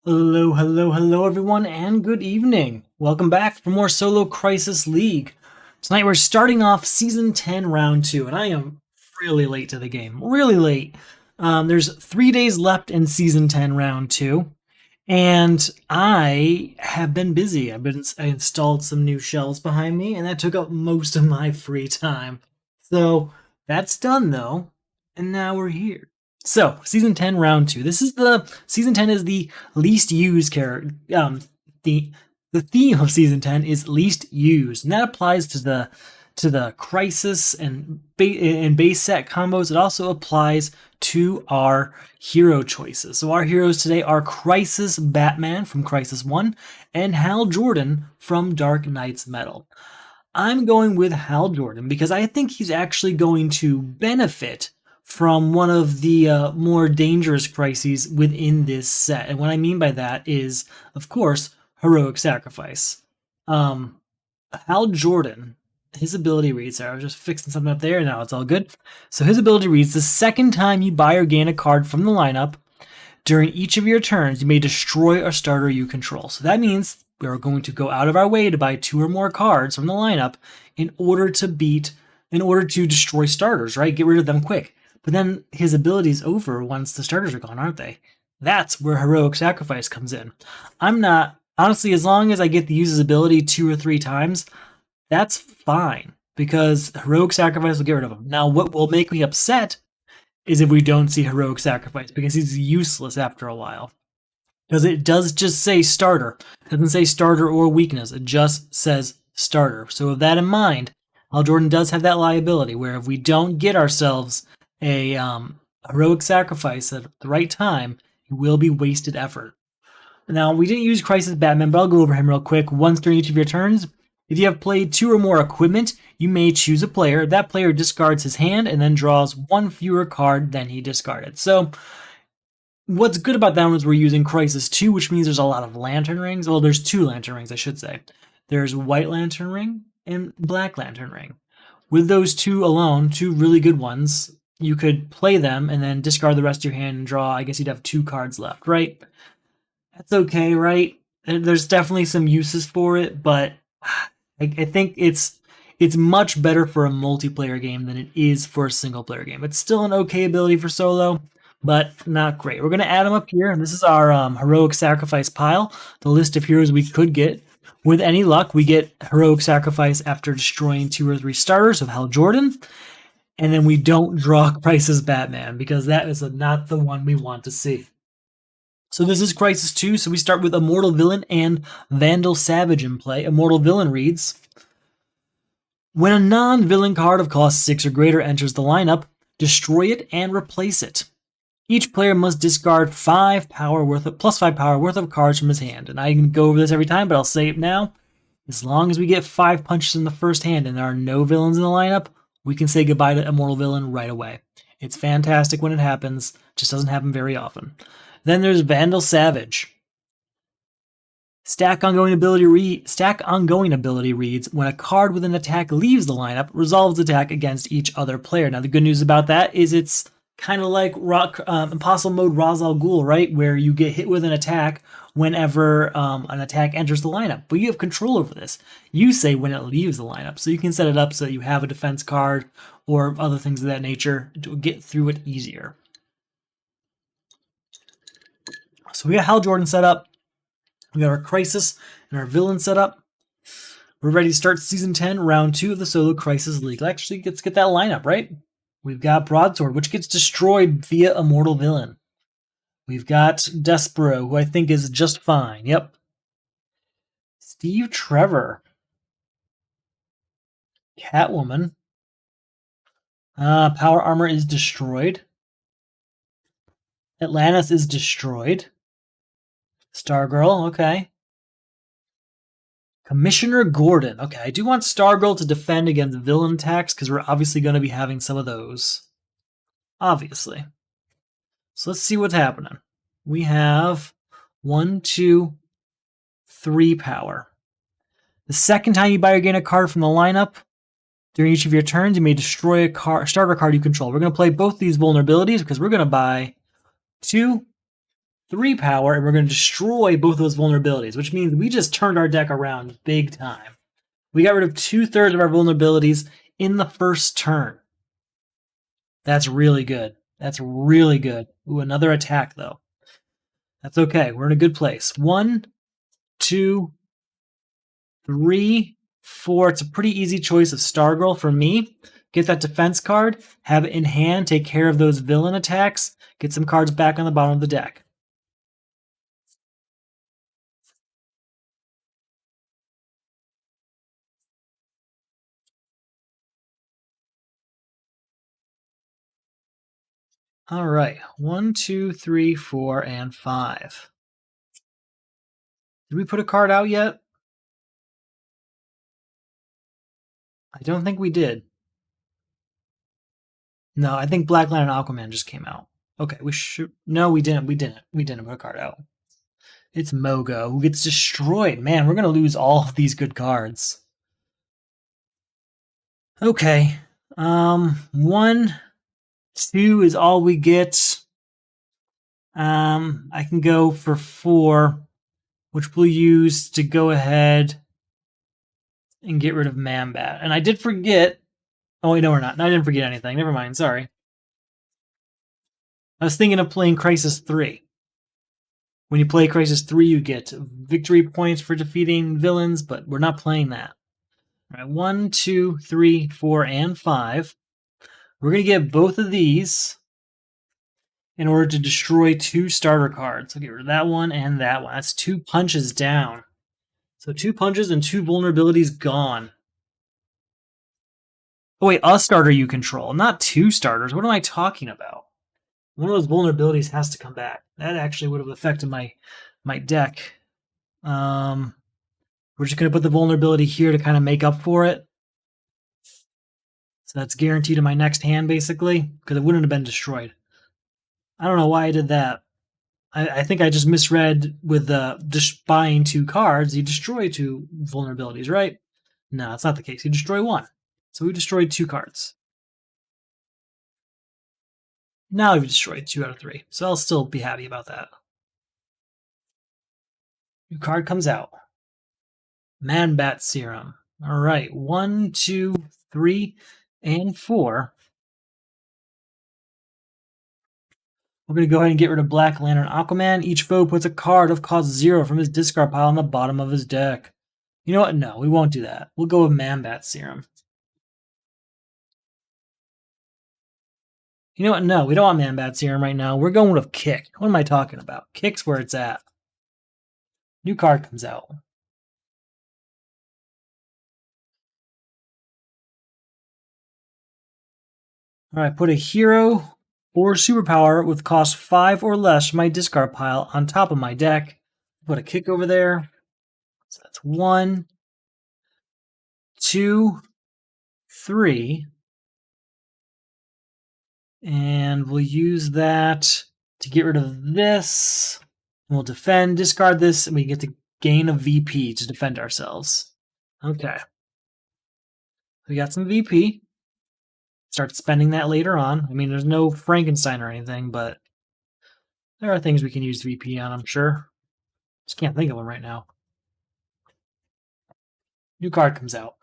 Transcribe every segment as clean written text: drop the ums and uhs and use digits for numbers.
Hello, hello, hello, everyone, and good evening. Welcome back for more Solo Crisis League. Tonight we're starting off Season 10, Round 2, and I am really late to the game. Really late. There's 3 days left in Season 10, Round 2, and I have been busy. I installed some new shelves behind me, and that took up most of my free time. So that's done, though, and now we're here. So, Season 10, Round 2. Season 10 is the least used character. The theme of Season 10 is least used, and that applies to the Crisis and base set combos. It also applies to our hero choices. So our heroes today are Crisis Batman from Crisis 1 and Hal Jordan from Dark Knight's Metal. I'm going with Hal Jordan because I think he's actually going to benefit from one of the more dangerous crises within this set. And what I mean by that is, of course, heroic sacrifice. Hal Jordan, his ability reads, sorry, I was just fixing something up there, now it's all good. So his ability reads, the second time you buy or gain a card from the lineup, during each of your turns, you may destroy a starter you control. So that means we are going to go out of our way to buy 2 or more cards from the lineup in order to destroy starters, right? Get rid of them quick. But then his ability's over once the starters are gone, aren't they? That's where heroic sacrifice comes in. Honestly, as long as I get to use his ability 2 or 3 times, that's fine, because heroic sacrifice will get rid of him. Now, what will make me upset is if we don't see heroic sacrifice, because he's useless after a while. Because it does just say starter. It doesn't say starter or weakness. It just says starter. So with that in mind, Hal Jordan does have that liability, where if we don't get ourselves a heroic sacrifice at the right time, it will be wasted effort. Now, we didn't use Crisis Batman, but I'll go over him real quick. Once during each of your turns, if you have played 2 or more equipment, you may choose a player. That player discards his hand and then draws 1 fewer card than he discarded. So what's good about that one is we're using Crisis 2, which means there's a lot of Lantern Rings. Well, there's 2 Lantern Rings, I should say. There's White Lantern Ring and Black Lantern Ring. With those 2 alone, 2 really good ones, you could play them and then discard the rest of your hand and draw. I guess you'd have 2 cards left, right? That's okay, right? There's definitely some uses for it, but I think it's much better for a multiplayer game than it is for a single player game. It's still an okay ability for solo, but not great. We're going to add them up here, and this is our heroic sacrifice pile, the list of heroes we could get. With any luck, we get heroic sacrifice after destroying 2 or 3 starters of Hal Jordan. And then we don't draw Crisis Batman, because that is not the one we want to see. So this is Crisis 2, so we start with Immortal Villain and Vandal Savage in play. Immortal Villain reads, when a non-villain card of cost 6 or greater enters the lineup, destroy it and replace it. Each player must discard plus 5 power worth of cards from his hand. And I can go over this every time, but I'll say it now. As long as we get 5 punches in the first hand and there are no villains in the lineup, we can say goodbye to Immortal Villain right away. It's fantastic when it happens, just doesn't happen very often. Then there's Vandal Savage. Stack ongoing ability reads, when a card with an attack leaves the lineup, resolves attack against each other player. Now the good news about that is it's kind of like Impossible Mode Ra's al Ghul, right? Where you get hit with an attack whenever an attack enters the lineup. But you have control over this. You say when it leaves the lineup. So you can set it up so that you have a defense card or other things of that nature to get through it easier. So we got Hal Jordan set up. We got our Crisis and our Villain set up. We're ready to start Season 10, Round 2 of the Solo Crisis League. Actually, let's get that lineup, right? We've got Broadsword, which gets destroyed via Immortal Villain. We've got Despero, who I think is just fine. Yep. Steve Trevor. Catwoman. Power Armor is destroyed. Atlantis is destroyed. Stargirl, okay. Commissioner Gordon. Okay, I do want Stargirl to defend against villain attacks, because we're obviously going to be having some of those. Obviously. So let's see what's happening. We have 1, 2, 3 power. The second time you buy or gain a card from the lineup, during each of your turns, you may destroy a starter card you control. We're going to play both these vulnerabilities because we're going to buy 2 3 power, and we're going to destroy both those vulnerabilities, which means we just turned our deck around big time. We got rid of 2/3 of our vulnerabilities in the first turn. That's really good. That's really good. Ooh, another attack, though. That's okay. We're in a good place. 1, 2, 3, 4. It's a pretty easy choice of Stargirl for me. Get that defense card, have it in hand, take care of those villain attacks, get some cards back on the bottom of the deck. All right, 1, 2, 3, 4, and 5. Did we put a card out yet? I don't think we did. No, I think Black Lantern and Aquaman just came out. Okay, we should. No, we didn't. We didn't put a card out. It's Mogo who gets destroyed. Man, we're gonna lose all of these good cards. Okay. 1, 2 is all we get. I can go for 4, which we'll use to go ahead and get rid of Mambat. And I did forget. Oh, wait, no, we're not. No, I didn't forget anything. Never mind. Sorry. I was thinking of playing Crisis 3. When you play Crisis 3, you get victory points for defeating villains, but we're not playing that. All right, 1, 2, 3, 4, and 5. We're going to get both of these in order to destroy 2 starter cards. So get rid of that one and that one. That's 2 punches down. So 2 punches and 2 vulnerabilities gone. Oh wait, a starter you control, not 2 starters. What am I talking about? One of those vulnerabilities has to come back. That actually would have affected my deck. We're just going to put the vulnerability here to kind of make up for it. So that's guaranteed in my next hand, basically, because it wouldn't have been destroyed. I don't know why I did that. I think I just misread with just buying 2 cards. You destroy 2 vulnerabilities, right? No, that's not the case. You destroy 1. So we destroyed 2 cards. Now we've destroyed 2 out of 3. So I'll still be happy about that. New card comes out. Man-Bat Serum. All right, 1, 2, 3, and 4. We're going to go ahead and get rid of Black Lantern Aquaman. Each foe puts a card of cost 0 from his discard pile on the bottom of his deck. You know what? No, we won't do that. We'll go with Man-Bat Serum. You know what? No, we don't want Man-Bat Serum right now. We're going with Kick. What am I talking about? Kick's where it's at. New card comes out. All right, put a hero or superpower with cost 5 or less from my discard pile on top of my deck. Put a Kick over there. So that's 1, 2, 3. And we'll use that to get rid of this. We'll defend, discard this, and we get to gain a VP to defend ourselves. Okay. We got some VP. Start spending that later on. I mean, there's no Frankenstein or anything, but there are things we can use VP on, I'm sure. Just can't think of them right now. New card comes out.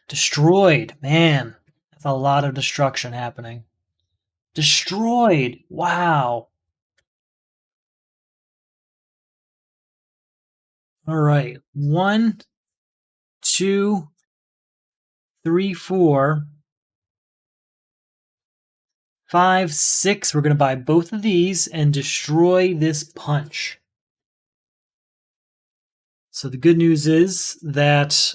Destroyed. Man, that's a lot of destruction happening. Destroyed. Wow. All right. 1, 2, 3, 4, 5, 6. We're going to buy both of these and destroy this punch. So the good news is that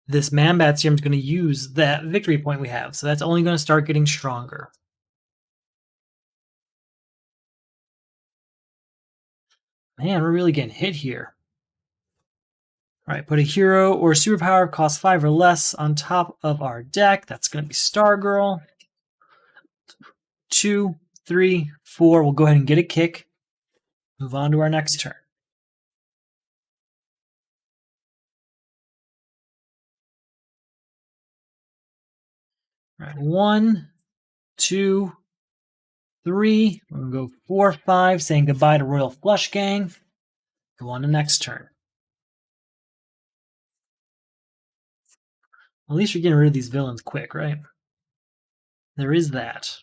this Man-Bat Serum is going to use that victory point we have. So that's only going to start getting stronger. Man, we're really getting hit here. All right, put a hero or superpower cost 5 or less on top of our deck. That's going to be Stargirl. 2, 3, 4. We'll go ahead and get a Kick. Move on to our next turn. All right, 1, 2, 3. We're going to go 4, 5, saying goodbye to Royal Flush Gang. Go on to next turn. At least you're getting rid of these villains quick, right? There is that.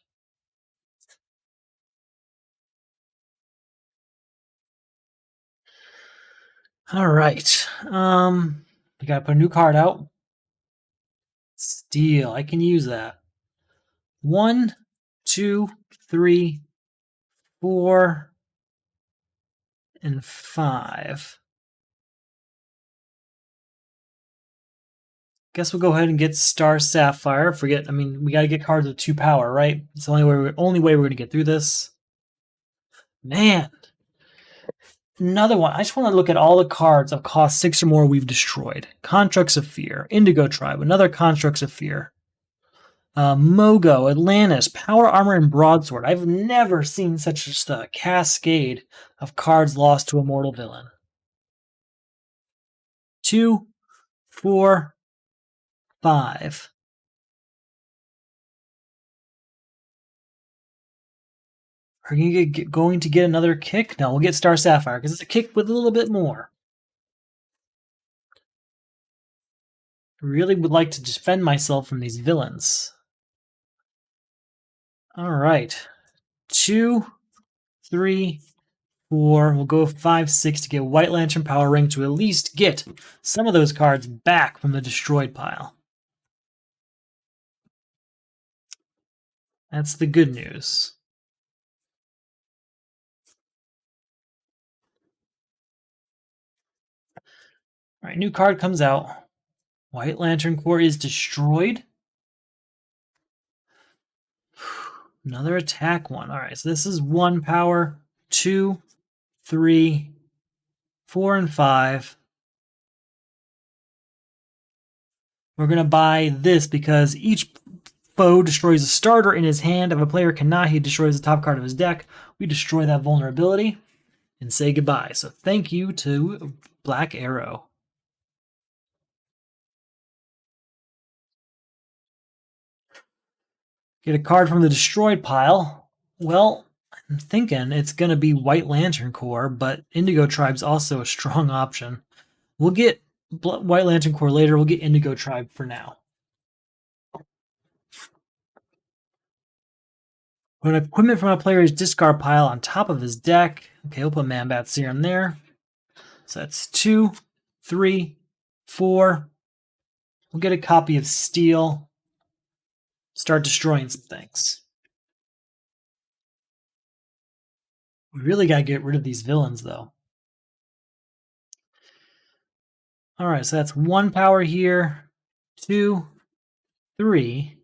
All right. We gotta put a new card out. Steel. I can use that. 1, 2, 3, 4, and 5. Guess we'll go ahead and get Star Sapphire. I mean, we gotta get cards with 2 power, right? It's the only way we're gonna get through this. Man. Another one. I just want to look at all the cards of cost 6 or more we've destroyed. Constructs of Fear, Indigo Tribe, another Constructs of Fear. Mogo, Atlantis, Power Armor, and Broadsword. I've never seen such just a cascade of cards lost to a mortal villain. 2, 4, 5. Are you going to get another kick? No, we'll get Star Sapphire because it's a kick with a little bit more. I really would like to defend myself from these villains. All right. 2, 3, 4. We'll go 5, 6 to get White Lantern Power Ring to at least get some of those cards back from the destroyed pile. That's the good news. All right, new card comes out. White Lantern Corps is destroyed. Another attack one. All right, so this is 1 power, 2, 3, 4, and 5. We're going to buy this because each foe destroys a starter in his hand. If a player cannot, he destroys the top card of his deck. We destroy that vulnerability and say goodbye. So thank you to Black Arrow. Get a card from the destroyed pile. Well, I'm thinking it's going to be White Lantern Corps, but Indigo Tribe's also a strong option. We'll get White Lantern Corps later. We'll get Indigo Tribe for now. Put equipment from a player's discard pile on top of his deck. Okay, we'll put Man-Bat Serum there. So that's 2, 3, 4. We'll get a copy of Steel. Start destroying some things. We really got to get rid of these villains, though. All right, so that's 1 power here, 2, 3.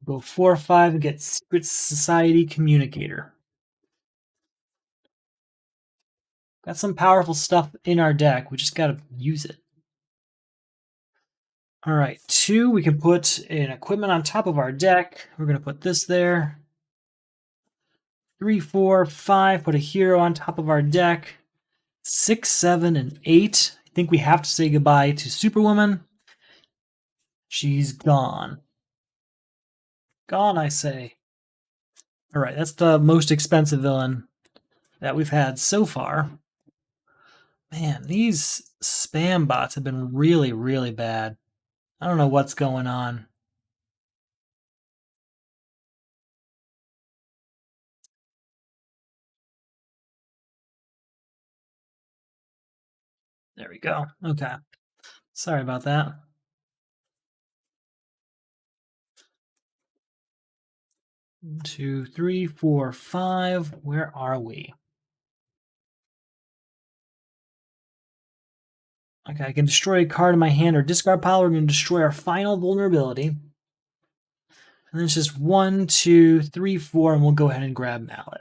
Go 4, 5 and get Secret Society Communicator. Got some powerful stuff in our deck. We just got to use it. All right, 2, we can put an equipment on top of our deck. We're going to put this there. 3, 4, 5, put a hero on top of our deck. 6, 7, and 8. I think we have to say goodbye to Superwoman. She's gone. Gone, I say. All right, that's the most expensive villain that we've had so far. Man, these spam bots have been really, really bad. I don't know what's going on. There we go. Okay. Sorry about that. One, 2, 3, 4, 5. Where are we? Okay, I can destroy a card in my hand or discard pile. We're going to destroy our final vulnerability. And then it's just 1, 2, 3, 4, and we'll go ahead and grab Mallet.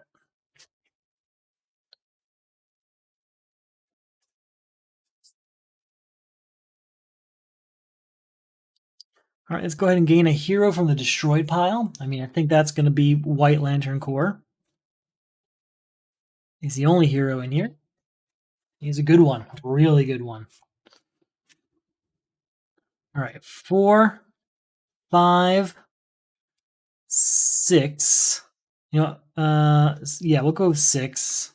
All right, let's go ahead and gain a hero from the destroyed pile. I mean, I think that's going to be White Lantern Corps. He's the only hero in here. He's a good one, a really good one. All right, 4, 5, 6. You know, yeah, we'll go 6.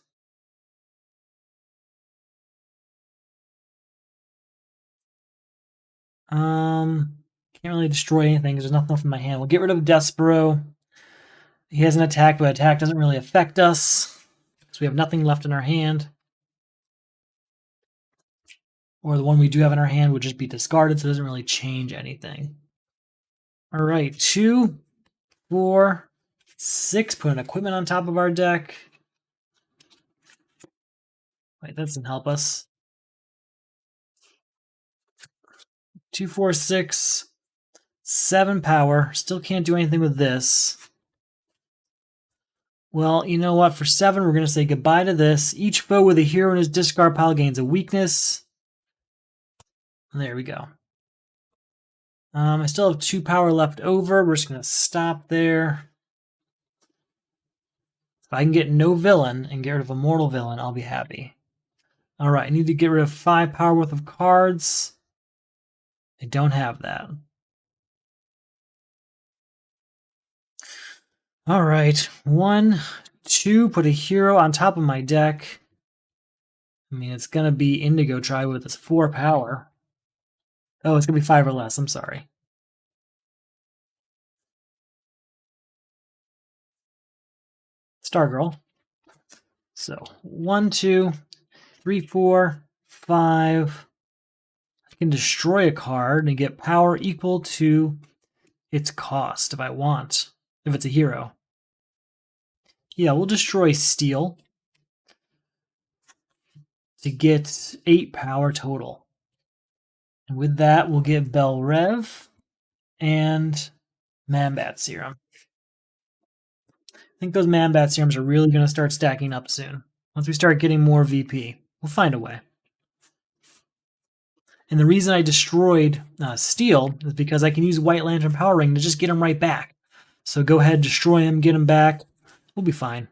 Can't really destroy anything because there's nothing left in my hand. We'll get rid of Despero. He has an attack, but attack doesn't really affect us. So we have nothing left in our hand. Or the one we do have in our hand would just be discarded, so it doesn't really change anything. All right, 2, 4, 6. Put an equipment on top of our deck. Wait, that doesn't help us. 2, 4, 6, 7 power. Still can't do anything with this. Well, you know what? For 7, we're going to say goodbye to this. Each foe with a hero in his discard pile gains a weakness. There we go. I still have 2 power left over. We're just going to stop there. If I can get no villain and get rid of a mortal villain, I'll be happy. All right, I need to get rid of 5 power worth of cards. I don't have that. All right, 1, 2, put a hero on top of my deck. I mean, it's going to be Indigo Tribe with its 4 power. Oh, it's going to be 5 or less. I'm sorry. Stargirl. So 1, 2, 3, 4, 5. I can destroy a card and get power equal to its cost if I want, if it's a hero. Yeah, we'll destroy Steel to get 8 power total. And with that, we'll get Bell Rev and Mambat Serum. I think those Mambat Serums are really going to start stacking up soon. Once we start getting more VP, we'll find a way. And the reason I destroyed Steel is because I can use White Lantern Power Ring to just get him right back. So go ahead, destroy him, get him back. We'll be fine.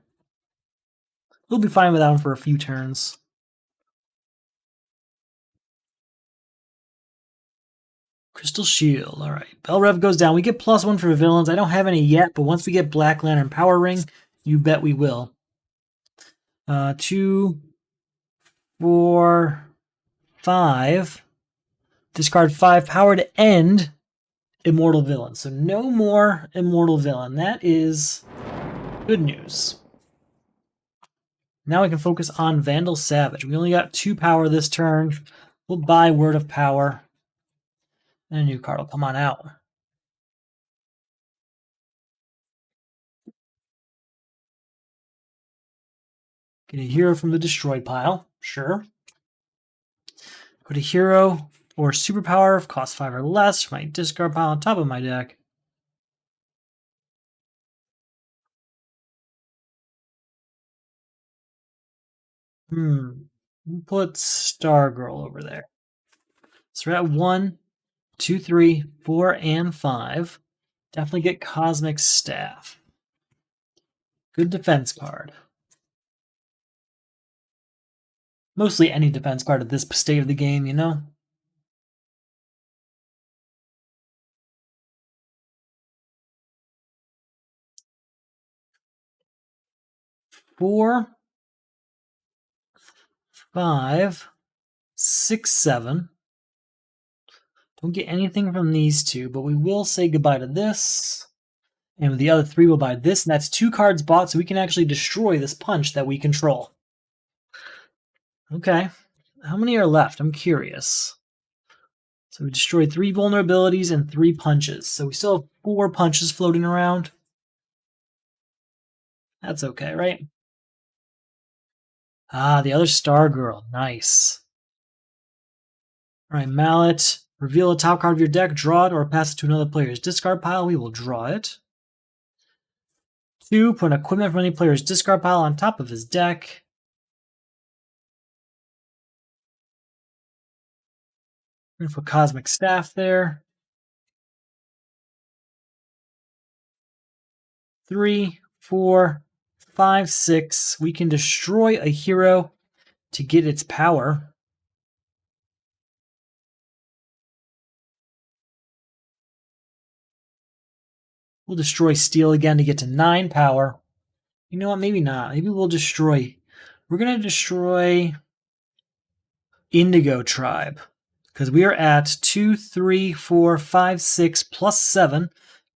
We'll be fine without him for a few turns. Crystal Shield. All right. Bell Rev goes down. We get +1 for villains. I don't have any yet, but once we get Black Lantern Power Ring, you bet we will. 2, 4, 5. Discard 5 power to end Immortal Villain. So no more Immortal Villain. That is good news. Now we can focus on Vandal Savage. We only got 2 power this turn. We'll buy Word of Power. And a new card will come on out. Get a hero from the destroyed pile. Sure. Put a hero or superpower, cost 5 or less, from my discard pile on top of my deck. Put Stargirl over there. So we're at 1, 2, 3, 4, and 5. Definitely get Cosmic Staff. Good defense card. Mostly any defense card at this state of the game, you know? Four, 5, 6, 7. Don't get anything from these 2, but we will say goodbye to this. And with the other 3, we'll buy this, and that's 2 cards bought, so we can actually destroy this punch that we control. Okay. How many are left? I'm curious. So we destroyed 3 vulnerabilities and 3 punches. So we still have 4 punches floating around. That's okay, right? Ah, the other Stargirl. Nice. All right, Mallet. Reveal a top card of your deck, draw it, or pass it to another player's discard pile. We will draw it. 2, put an equipment from any player's discard pile on top of his deck. We're going to put Cosmic Staff there. 3, 4, 5, 6. We can destroy a hero to get its power. We'll destroy Steel again to get to 9 power. You know what? Maybe not. Maybe we'll destroy. We're going to destroy Indigo Tribe. Because we are at 2, 3, 4, 5, 6 plus 7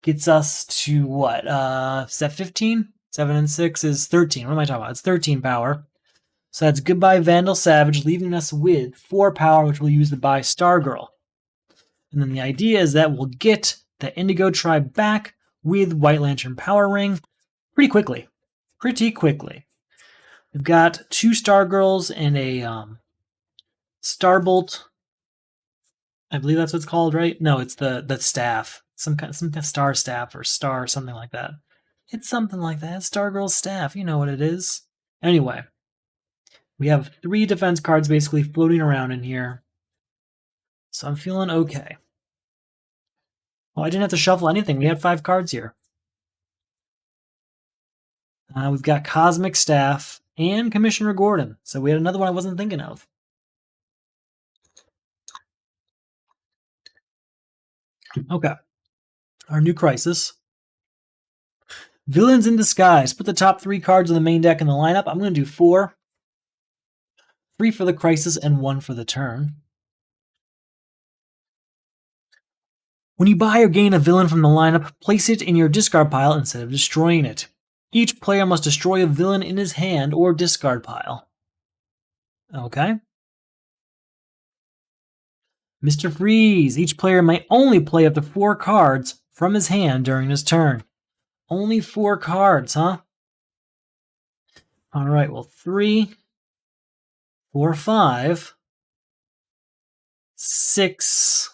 gets us to what? Is that 15? 7 and 6 is 13. What am I talking about? It's 13 power. So that's goodbye Vandal Savage, leaving us with 4 power, which we'll use to buy Stargirl. And then the idea is that we'll get the Indigo Tribe back with White Lantern Power Ring pretty quickly. Pretty quickly. We've got 2 Stargirls and a Starbolt. I believe that's what it's called, right? No, it's the staff. Some kind of star staff or star something like that. It's something like that. Stargirl's staff. You know what it is. Anyway, we have 3 defense cards basically floating around in here. So I'm feeling okay. Well, I didn't have to shuffle anything. We had 5 cards here. We've got Cosmic Staff and Commissioner Gordon. So we had another one I wasn't thinking of. Okay. Our new crisis. Villains in Disguise. Put the top 3 cards of the main deck in the lineup. I'm going to do 4. 3 for the crisis and 1 for the turn. When you buy or gain a villain from the lineup, place it in your discard pile instead of destroying it. Each player must destroy a villain in his hand or discard pile. Okay. Mr. Freeze. Each player may only play up to 4 cards from his hand during his turn. Only 4 cards, huh? Alright, well, 3, 4, 5, 6,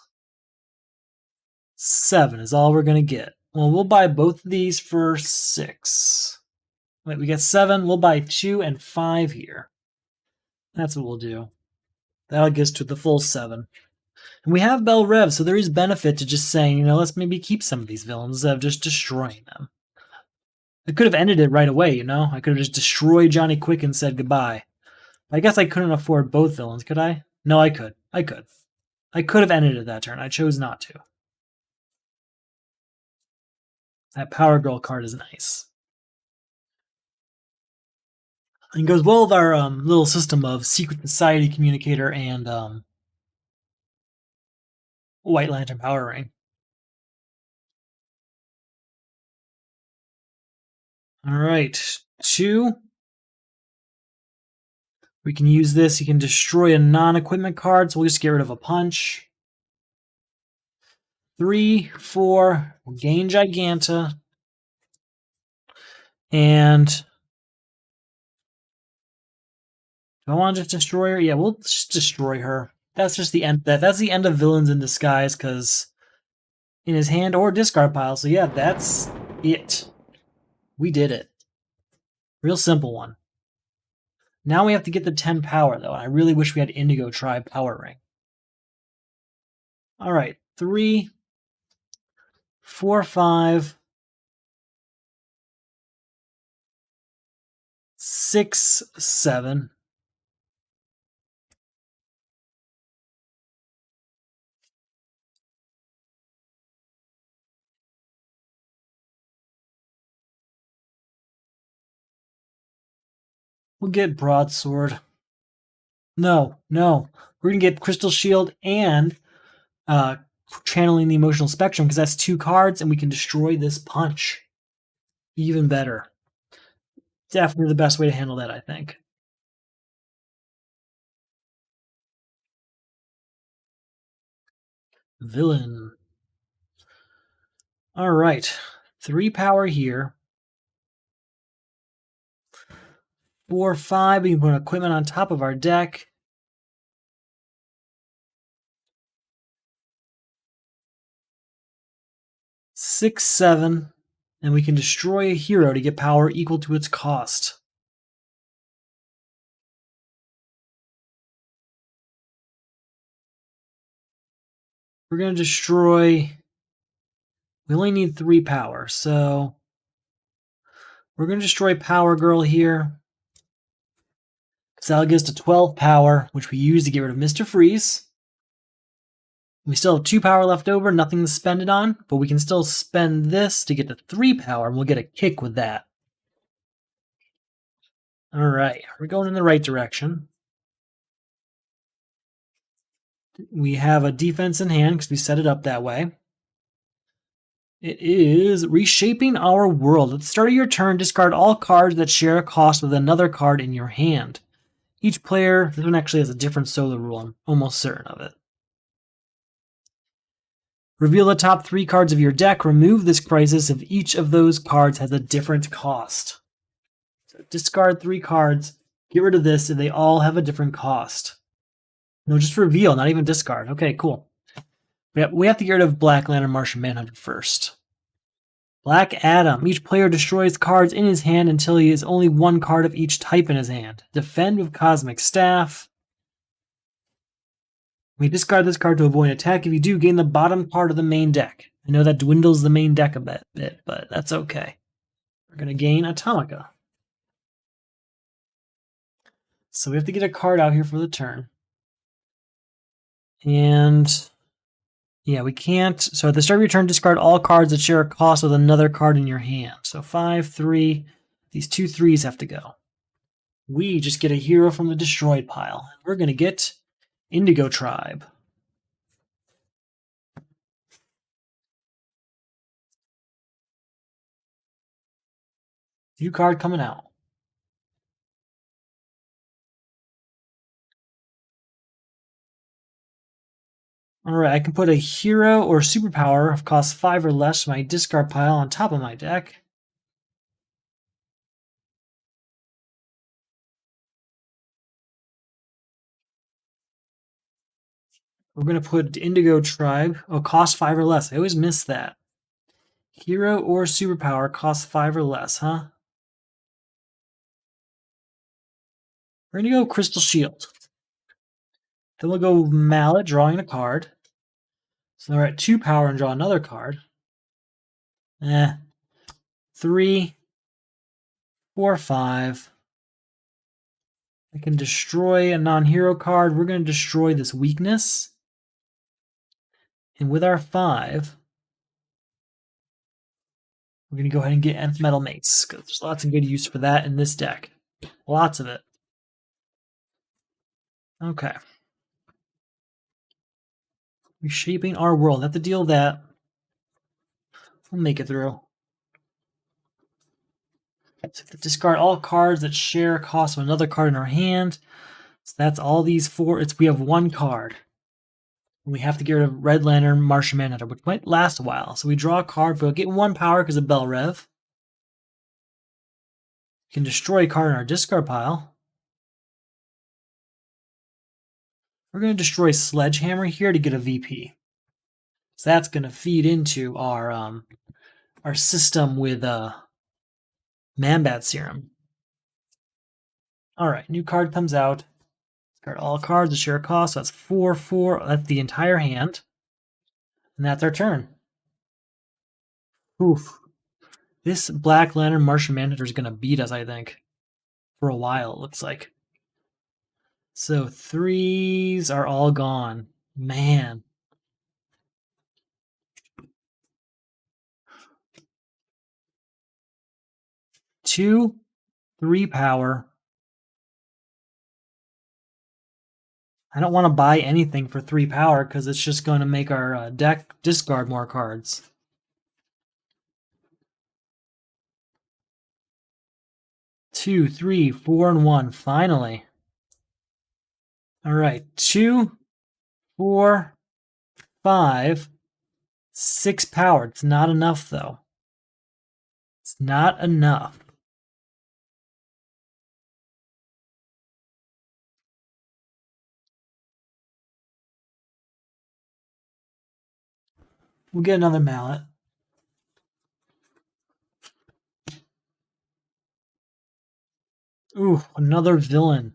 7 is all we're going to get. Well, we'll buy both of these for 6. Wait, we get 7. We'll buy 2 and 5 here. That's what we'll do. That'll get us to the full 7. And we have Bell Rev, so there is benefit to just saying, let's maybe keep some of these villains instead of just destroying them. I could have ended it right away, I could have just destroyed Johnny Quick and said goodbye. I guess I couldn't afford both villains, could I? No, I could. I could have ended it that turn. I chose not to. That Power Girl card is nice. And goes well with our little system of Secret Society Communicator and White Lantern Power Ring. Alright, 2. We can use this. You can destroy a non-equipment card, so we'll just get rid of a punch. 3, 4, we'll gain Giganta. And do I want to just destroy her? Yeah, we'll just destroy her. That's just the end. That's the end of Villains in Disguise, because in his hand or discard pile. So yeah, that's it. We did it. Real simple one. Now we have to get the 10 power, though. I really wish we had Indigo Tribe Power Ring. All right, 3, 4, 5, 6, 7. We'll get Broadsword. No. We're going to get Crystal Shield and Channeling the Emotional Spectrum, because that's 2 cards, and we can destroy this punch. Even better. Definitely the best way to handle that, I think. Villain. All right. 3 power here. 4, 5. We can put equipment on top of our deck. 6, 7. And we can destroy a hero to get power equal to its cost. We're going to destroy... We only need 3 power, so... We're going to destroy Power Girl here. So that'll get us to 12 power, which we use to get rid of Mr. Freeze. We still have 2 power left over, nothing to spend it on, but we can still spend this to get to 3 power, and we'll get a kick with that. All right, we're going in the right direction. We have a defense in hand because we set it up that way. It is reshaping our world. At the start of your turn, discard all cards that share a cost with another card in your hand. Each player, this one actually has a different solo rule, I'm almost certain of it. Reveal the top 3 cards of your deck. Remove this crisis if each of those cards has a different cost. So discard 3 cards, get rid of this if they all have a different cost. No, just reveal, not even discard. Okay, cool. We have to get rid of Black Lantern Martian Manhunter first. Black Adam. Each player destroys cards in his hand until he has only 1 card of each type in his hand. Defend with Cosmic Staff. We discard this card to avoid attack. If you do, gain the bottom part of the main deck. I know that dwindles the main deck a bit, but that's okay. We're going to gain Atomica. So we have to get a card out here for the turn. And yeah, we can't. So at the start of your turn, discard all cards that share a cost with another card in your hand. So 5, 3. These 2 3s have to go. We just get a hero from the destroyed pile. We're going to get Indigo Tribe. New card coming out. Alright, I can put a hero or superpower of cost 5 or less from my discard pile on top of my deck. We're going to put Indigo Tribe. Oh, cost 5 or less. I always miss that. Hero or superpower costs 5 or less, huh? We're going to go Crystal Shield. Then we'll go Mallet, drawing a card. So they're at 2 power and draw another card. 3, 4, 5. I can destroy a non-hero card. We're going to destroy this weakness. And with our 5, we're going to go ahead and get Nth Metal Mates, because there's lots of good use for that in this deck. Lots of it. Okay. Reshaping our world. Have to deal with that. We'll make it through. So discard all cards that share a cost of another card in our hand. So that's all these 4. We have 1 card. And we have to get rid of Red Lantern, Martian Manhunter, which might last a while. So we draw a card, but we'll get 1 power because of Bell Rev. We can destroy a card in our discard pile. We're going to destroy Sledgehammer here to get a VP. So that's going to feed into our system with Man-Bat Serum. Alright, new card comes out. Discard all cards that share a cost. So that's 4, 4. That's the entire hand. And that's our turn. Oof. This Black Lantern Martian Manhunter is going to beat us, I think. For a while, it looks like. So 3s are all gone. Man. Two, 3 power. I don't want to buy anything for 3 power because it's just going to make our deck discard more cards. Two, 3, 4, and 1. Finally. All right. 2, 4, 5, 6 power. It's not enough, though. It's not enough. We'll get another mallet. Ooh, another villain.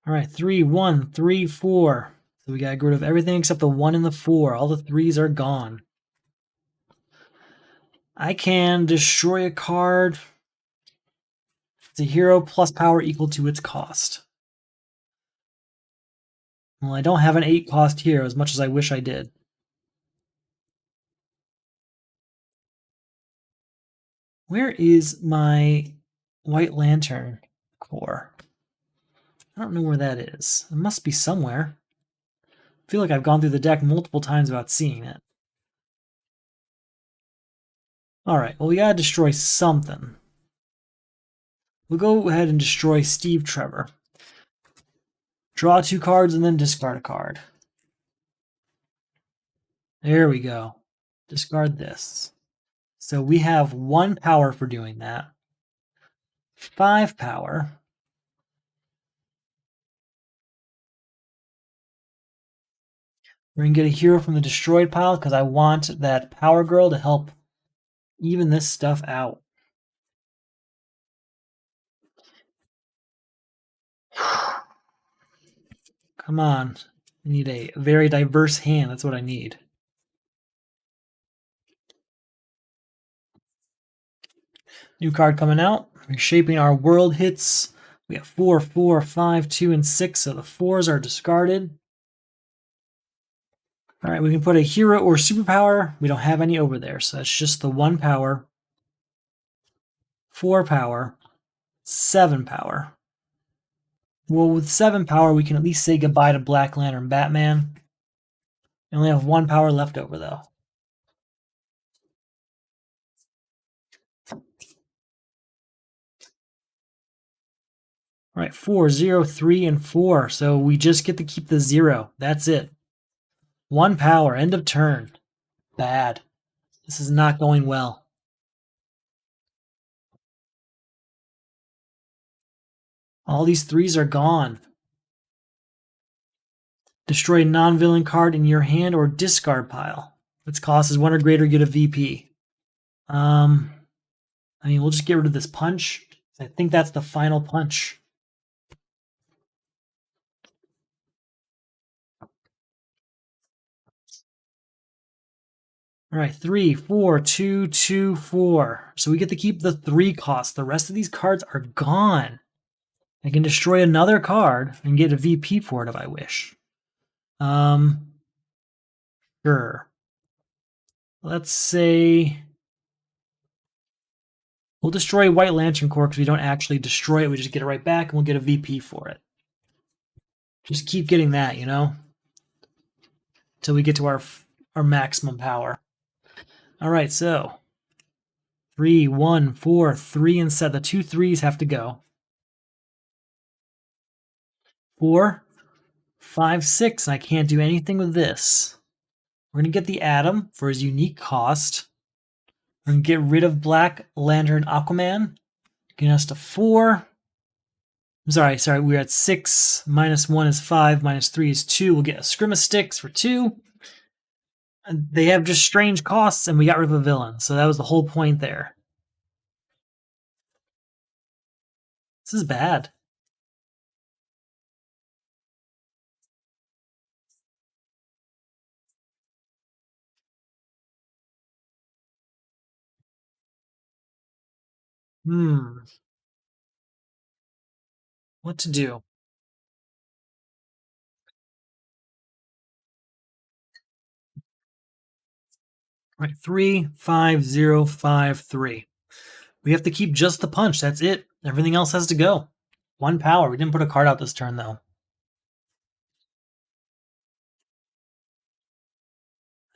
All right, 3, 1, 3, 4. So we got to get rid of everything except the 1 and the 4. All the 3s are gone. I can destroy a card. It's a hero plus power equal to its cost. Well, I don't have an 8 cost hero as much as I wish I did. Where is my White Lantern core? I don't know where that is. It must be somewhere. I feel like I've gone through the deck multiple times without seeing it. Alright, well, we gotta destroy something. We'll go ahead and destroy Steve Trevor. Draw 2 cards and then discard a card. There we go. Discard this. So we have 1 power for doing that. 5 power. We're going to get a hero from the destroyed pile because I want that Power Girl to help even this stuff out. Come on. I need a very diverse hand. That's what I need. New card coming out. Reshaping our world hits. We have 4, 4, 5, 2, and 6, so the 4s are discarded. All right, we can put a hero or superpower. We don't have any over there, so that's just the 1 power, 4 power, 7 power. Well, with 7 power, we can at least say goodbye to Black Lantern Batman. We only have 1 power left over, though. All right, 4, 0, 3, and 4. So we just get to keep the 0. That's it. 1 power, end of turn. Bad. This is not going well. All these 3s are gone. Destroy a non-villain card in your hand or discard pile. Its cost is 1 or greater, get a VP. I mean, we'll just get rid of this punch. I think that's the final punch. All right, 3, 4, 2, 2, 4. So we get to keep the 3 cost. The rest of these cards are gone. I can destroy another card and get a VP for it if I wish. Sure. Let's say we'll destroy White Lantern Corps because we don't actually destroy it. We just get it right back and we'll get a VP for it. Just keep getting that, you know, until we get to our maximum power. All right, so 3, 1, 4, 3 instead. The 2 3s have to go. 4, 5, 6, and I can't do anything with this. We're going to get the Atom for his unique cost. We're going to get rid of Black Lantern Aquaman, getting us to 4. I'm sorry, we're at 6. -1 is 5, -3 is 2. We'll get a Scrim of Sticks for 2. And they have just strange costs, and we got rid of a villain, so that was the whole point there. This is bad. What to do? Right, 3, 5, 0, 5, 3. We have to keep just the punch. That's it. Everything else has to go. 1 power. We didn't put a card out this turn, though.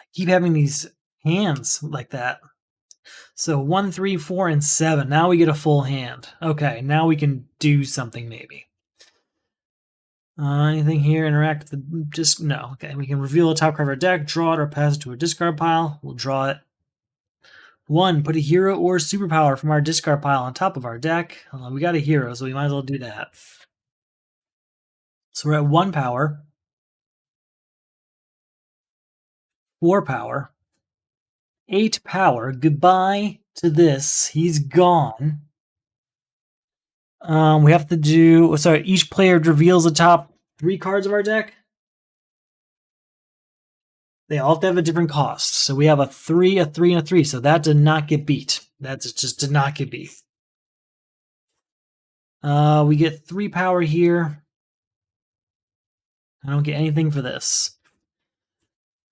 I keep having these hands like that. So 1, 3, 4, and 7. Now we get a full hand. Okay, now we can do something maybe. Anything here? Interact with the just no. Okay, we can reveal a top card of our deck, draw it, or pass it to a discard pile. We'll draw it. 1, put a hero or superpower from our discard pile on top of our deck. We got a hero, so we might as well do that. So we're at 1 power, 4 power, 8 power. Goodbye to this. He's gone. We have to do. Sorry, each player reveals the top 3 cards of our deck. They all have to have a different cost. So we have a 3, a 3, and a 3. So that did not get beat. That just did not get beat. We get 3 power here. I don't get anything for this.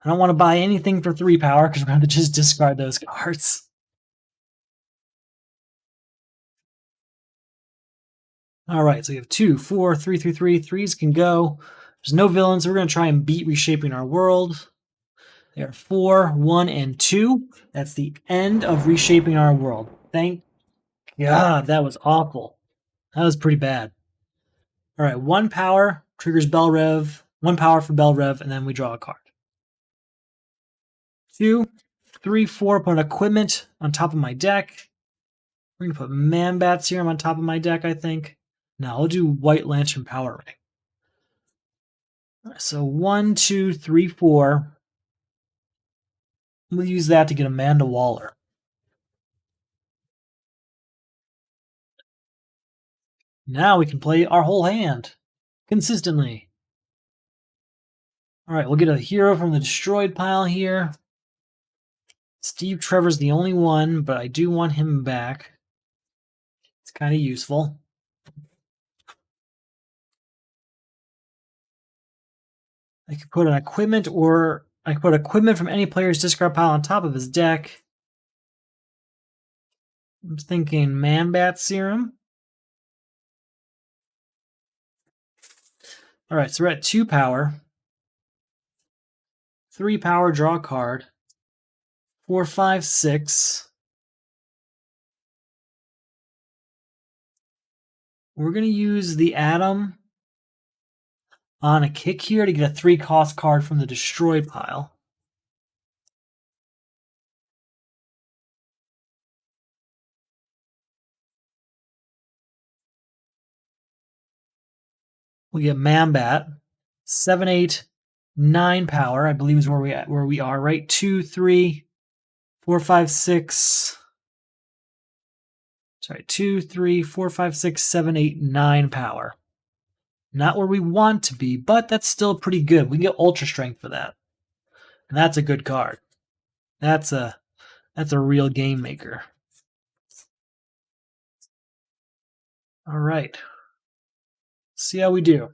I don't want to buy anything for 3 power because we're going to just discard those cards. All right, so we have 2, 4, 3, 3, 3. Threes can go. There's no villains, so we're going to try and beat Reshaping Our World. There are 4, 1, and 2. That's the end of Reshaping Our World. Thank God, that was awful. That was pretty bad. All right, 1 power triggers Bell Rev. 1 power for Bell Rev, and then we draw a card. 2, 3, 4. Put an equipment on top of my deck. We're going to put Man-Bat Serum on top of my deck, I think. Now I'll do White Lantern Power Ring. So 1, 2, 3, 4. We'll use that to get Amanda Waller. Now we can play our whole hand consistently. All right, we'll get a hero from the destroyed pile here. Steve Trevor's the only one, but I do want him back. It's kind of useful. I could put an equipment, or I could put equipment from any player's discard pile on top of his deck. I'm thinking Man-Bat Serum. All right, so we're at 2 power. 3 power, draw a card. 4, 5, 6. We're going to use the Atom on a kick here to get a 3-cost card from the destroyed pile. We get Man-Bat. 7, 8, 9 power, I believe is where we are, right? 2, 3, 4, 5, 6. Sorry, 2, 3, 4, 5, 6, 7, 8, 9 power. Not where we want to be, but that's still pretty good. We can get Ultra Strength for that. And that's a good card. That's a real game maker. All right. See how we do.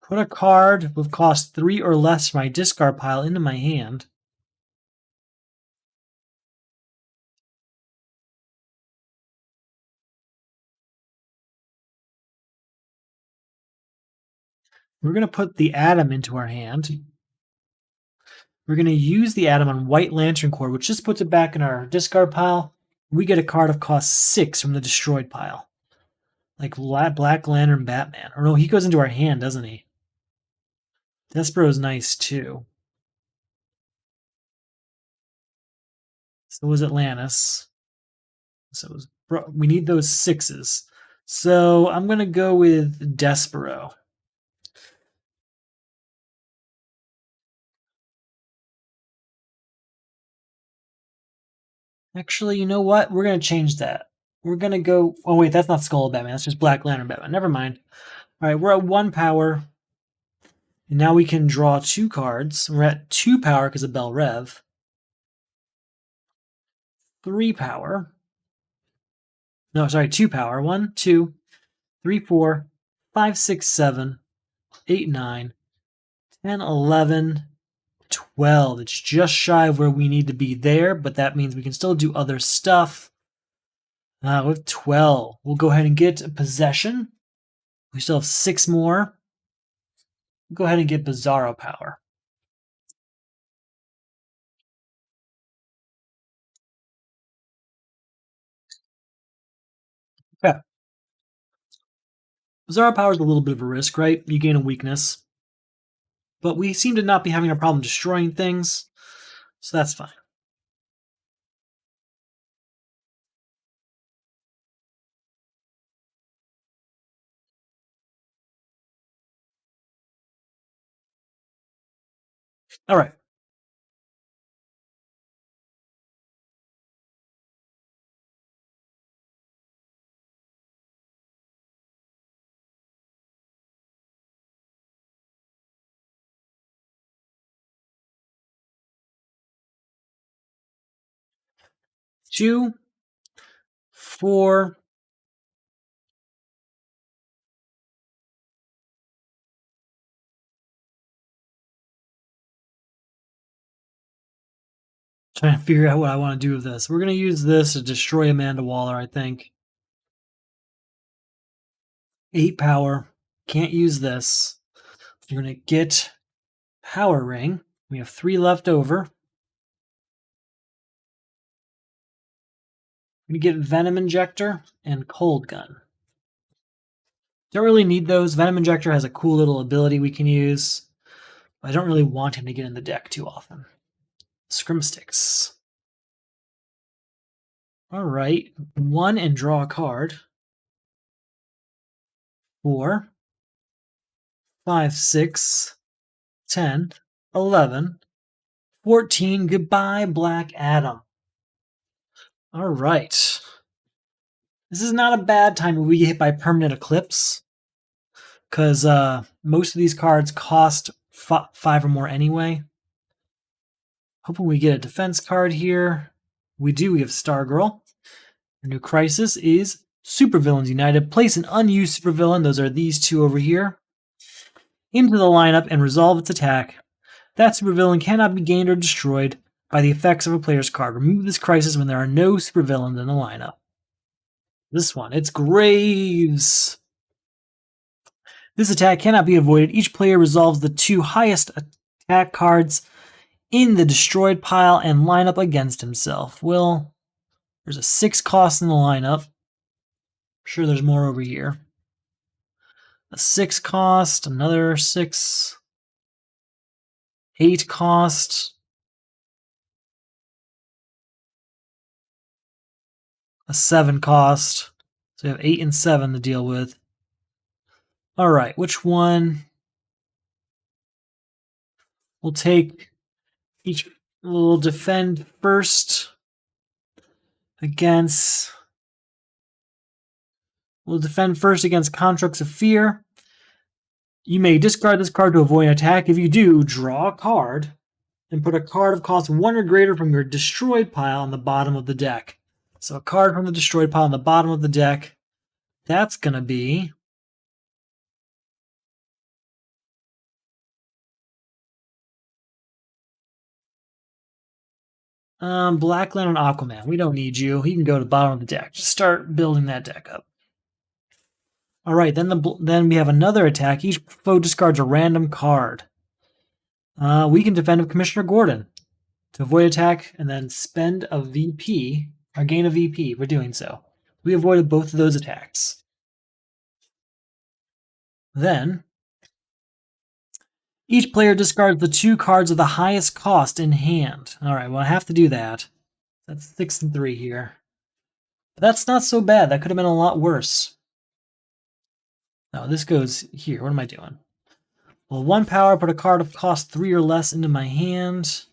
Put a card with cost 3 or less from my discard pile into my hand. We're going to put the Atom into our hand. We're going to use the Atom on White Lantern Core, which just puts it back in our discard pile. We get a card of cost 6 from the destroyed pile. Like Black Lantern Batman. Or no, he goes into our hand, doesn't he? Despero's nice too. So was Atlantis. So we need those 6s. So I'm going to go with Despero. Actually, you know what? We're going to change that. We're going to go... Oh, wait, that's not Skull Batman. That's just Black Lantern Batman. Never mind. All right, we're at 1 power. And now we can draw 2 cards. We're at 2 power because of Bell Rev. 3 power. No, sorry, 2 power. 1, 2, 3, 4, 5, 6, 7, 8, 9, 10, 11, 12. It's just shy of where we need to be there, but that means we can still do other stuff. With 12, we'll go ahead and get Possession. We still have 6 more. We'll go ahead and get Bizarro Power. Okay. Bizarro Power is a little bit of a risk, right? You gain a weakness. But we seem to not be having a problem destroying things, so that's fine. All right. Two, 4, Trying to figure out what I want to do with this. We're going to use this to destroy Amanda Waller, I think. 8 power. Can't use this. We're going to get Power Ring. We have 3 left over. We're going to get Venom Injector and Cold Gun. Don't really need those. Venom Injector has a cool little ability we can use. I don't really want him to get in the deck too often. Scrim Sticks. All right. 1 and draw a card. 4, 5, 6, 10, 11, 14. Goodbye, Black Adam. All right. This is not a bad time when we get hit by Permanent Eclipse, because most of these cards cost 5 or more anyway. Hoping we get a defense card here. We do. We have Stargirl. Our new crisis is Supervillains United. Place an unused supervillain, those are these 2 over here, into the lineup and resolve its attack. That supervillain cannot be gained or destroyed by the effects of a player's card. Remove this crisis when there are no supervillains in the lineup. This one, it's Graves. This attack cannot be avoided. Each player resolves the 2 highest attack cards in the destroyed pile and line up against himself. Well, there's a 6 cost in the lineup. I'm sure there's more over here. A 6 cost, another 6. 8 cost. A 7 cost. So we have 8 and 7 to deal with. All right, which one? We'll take each. We'll defend first against. We'll defend first against Constructs of Fear. You may discard this card to avoid an attack. If you do, draw a card and put a card of cost 1 or greater from your destroyed pile on the bottom of the deck. So a card from the destroyed pile on the bottom of the deck. That's going to be Black Lantern Aquaman. We don't need you. He can go to the bottom of the deck. Just start building that deck up. All right, then we have another attack. Each foe discards a random card. We can defend with Commissioner Gordon to avoid attack and then spend a VP, or gain a VP for doing so. We avoided both of those attacks. Then, each player discards the 2 cards of the highest cost in hand. All right, well, I have to do that. That's 6 and 3 here. But that's not so bad. That could have been a lot worse. No, this goes here. What am I doing? Well, 1 power, put a card of cost 3 or less into my hand.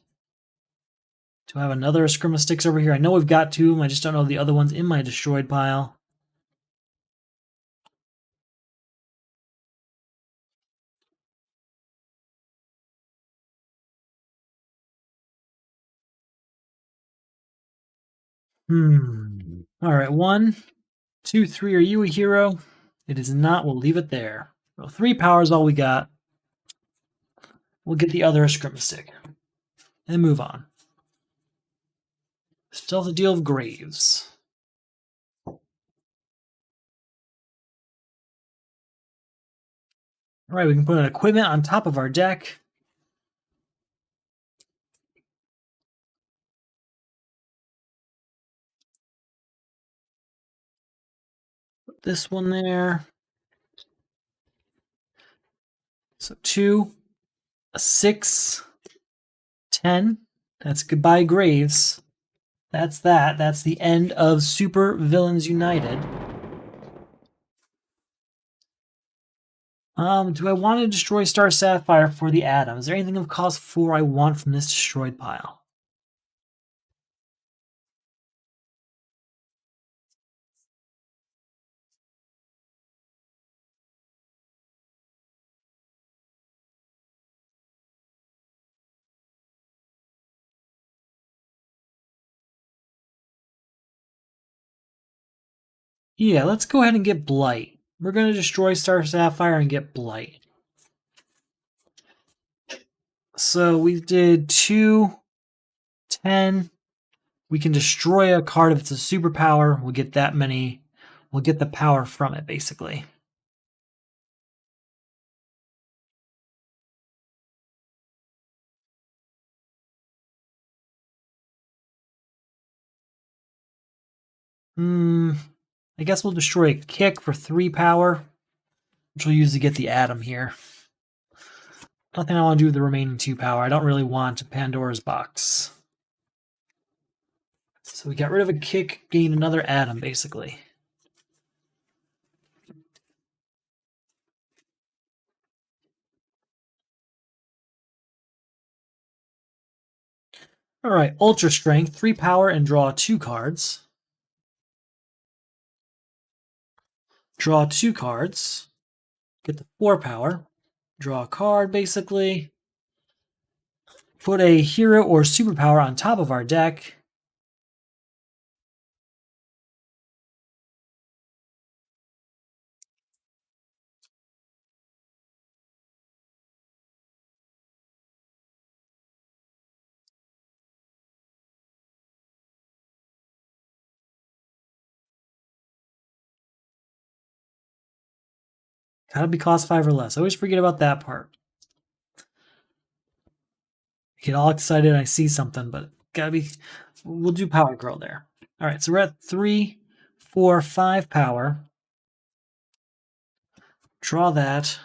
Do I have another Scrim of Sticks over here? I know we've got 2 of them. I just don't know the other ones in my destroyed pile. All right, 1, 2, 3. Are you a hero? It is not. We'll leave it there. Well, 3 power is all we got. We'll get the other Scrim of Stick and move on. Still have to deal with Graves. All right, we can put an equipment on top of our deck. Put this one there. So 2, a 6, 10. That's goodbye, Graves. That's that. That's the end of Super Villains United. Do I want to destroy Star Sapphire for the Atom? Is there anything of cost 4 I want from this destroyed pile? Yeah, let's go ahead and get Blight. We're going to destroy Star Sapphire and get Blight. So we did 2, 10, We can destroy a card if it's a superpower. We'll get that many. We'll get the power from it, basically. I guess we'll destroy a kick for 3 power, which we'll use to get the atom here. Nothing I want to do with the remaining 2 power. I don't really want Pandora's box. So we got rid of a kick, gain another atom, basically. All right, Ultra Strength, 3 power, and draw 2 cards. Draw 2 cards. Get the 4 power. Draw a card, basically. Put a hero or superpower on top of our deck. Gotta be cost 5 or less. I always forget about that part. I get all excited I see something, but gotta be. We'll do Power Girl there. All right, so we're at 3, 4, 5 power. Draw that.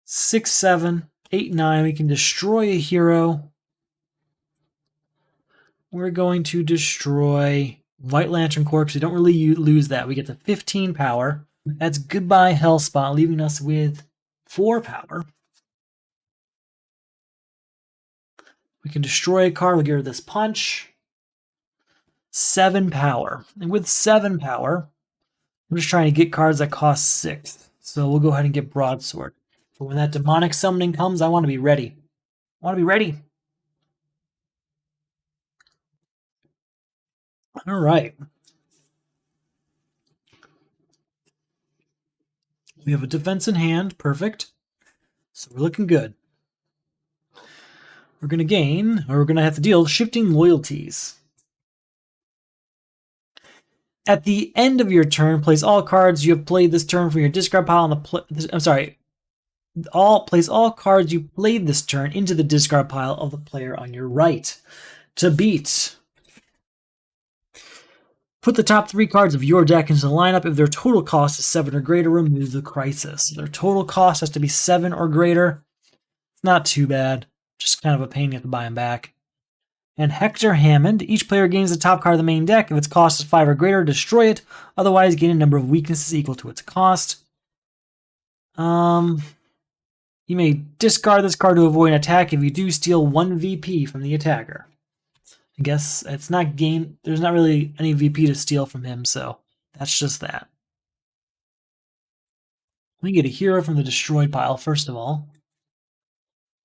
Six, 7, 8, 9. We can destroy a hero. We're going to destroy White Lantern Corps. We don't really lose that. We get to 15 power. That's goodbye Hellspot, leaving us with 4 power. We can destroy a card. We'll get rid of this punch. 7 power. And with 7 power, I'm just trying to get cards that cost 6. So we'll go ahead and get Broadsword. But when that demonic summoning comes, I want to be ready. I want to be ready. All right. We have a defense in hand. Perfect. So we're looking good. We're going to gain, or we're going to have to deal shifting loyalties. At the end of your turn, place all cards you have played this turn from your discard pile on the place all cards you played this turn into the discard pile of the player on your right. To beat, put the top 3 cards of your deck into the lineup. If their total cost is 7 or greater, remove the crisis. Their total cost has to be 7 or greater. It's not too bad. Just kind of a pain you have to buy them back. And Hector Hammond. Each player gains the top card of the main deck. If its cost is 5 or greater, destroy it. Otherwise, gain a number of weaknesses equal to its cost. You may discard this card to avoid an attack. If you do, steal 1 VP from the attacker. I guess it's not game. There's not really any VP to steal from him, so that's just that. We get a hero from the destroyed pile, first of all.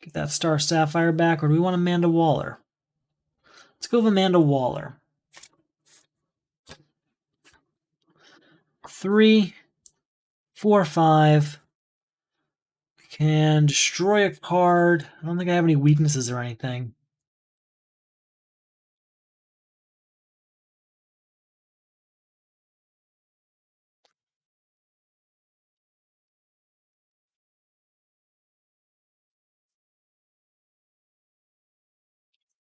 Get that Star Sapphire back, or do we want Amanda Waller? Let's go with Amanda Waller. 3, 4, 5. We can destroy a card. I don't think I have any weaknesses or anything.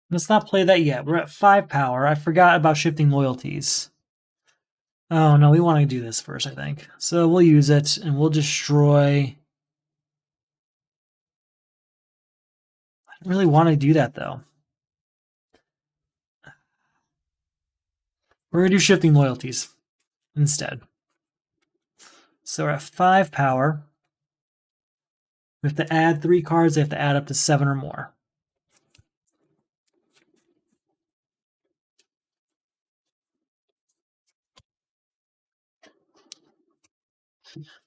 Let's not play that yet. We're at 5 power. I forgot about shifting loyalties. Oh, no, we want to do this first, I think. So we'll use it, and we'll destroy... I don't really want to do that, though. We're going to do shifting loyalties instead. So we're at 5 power. We have to add 3 cards. They have to add up to 7 or more.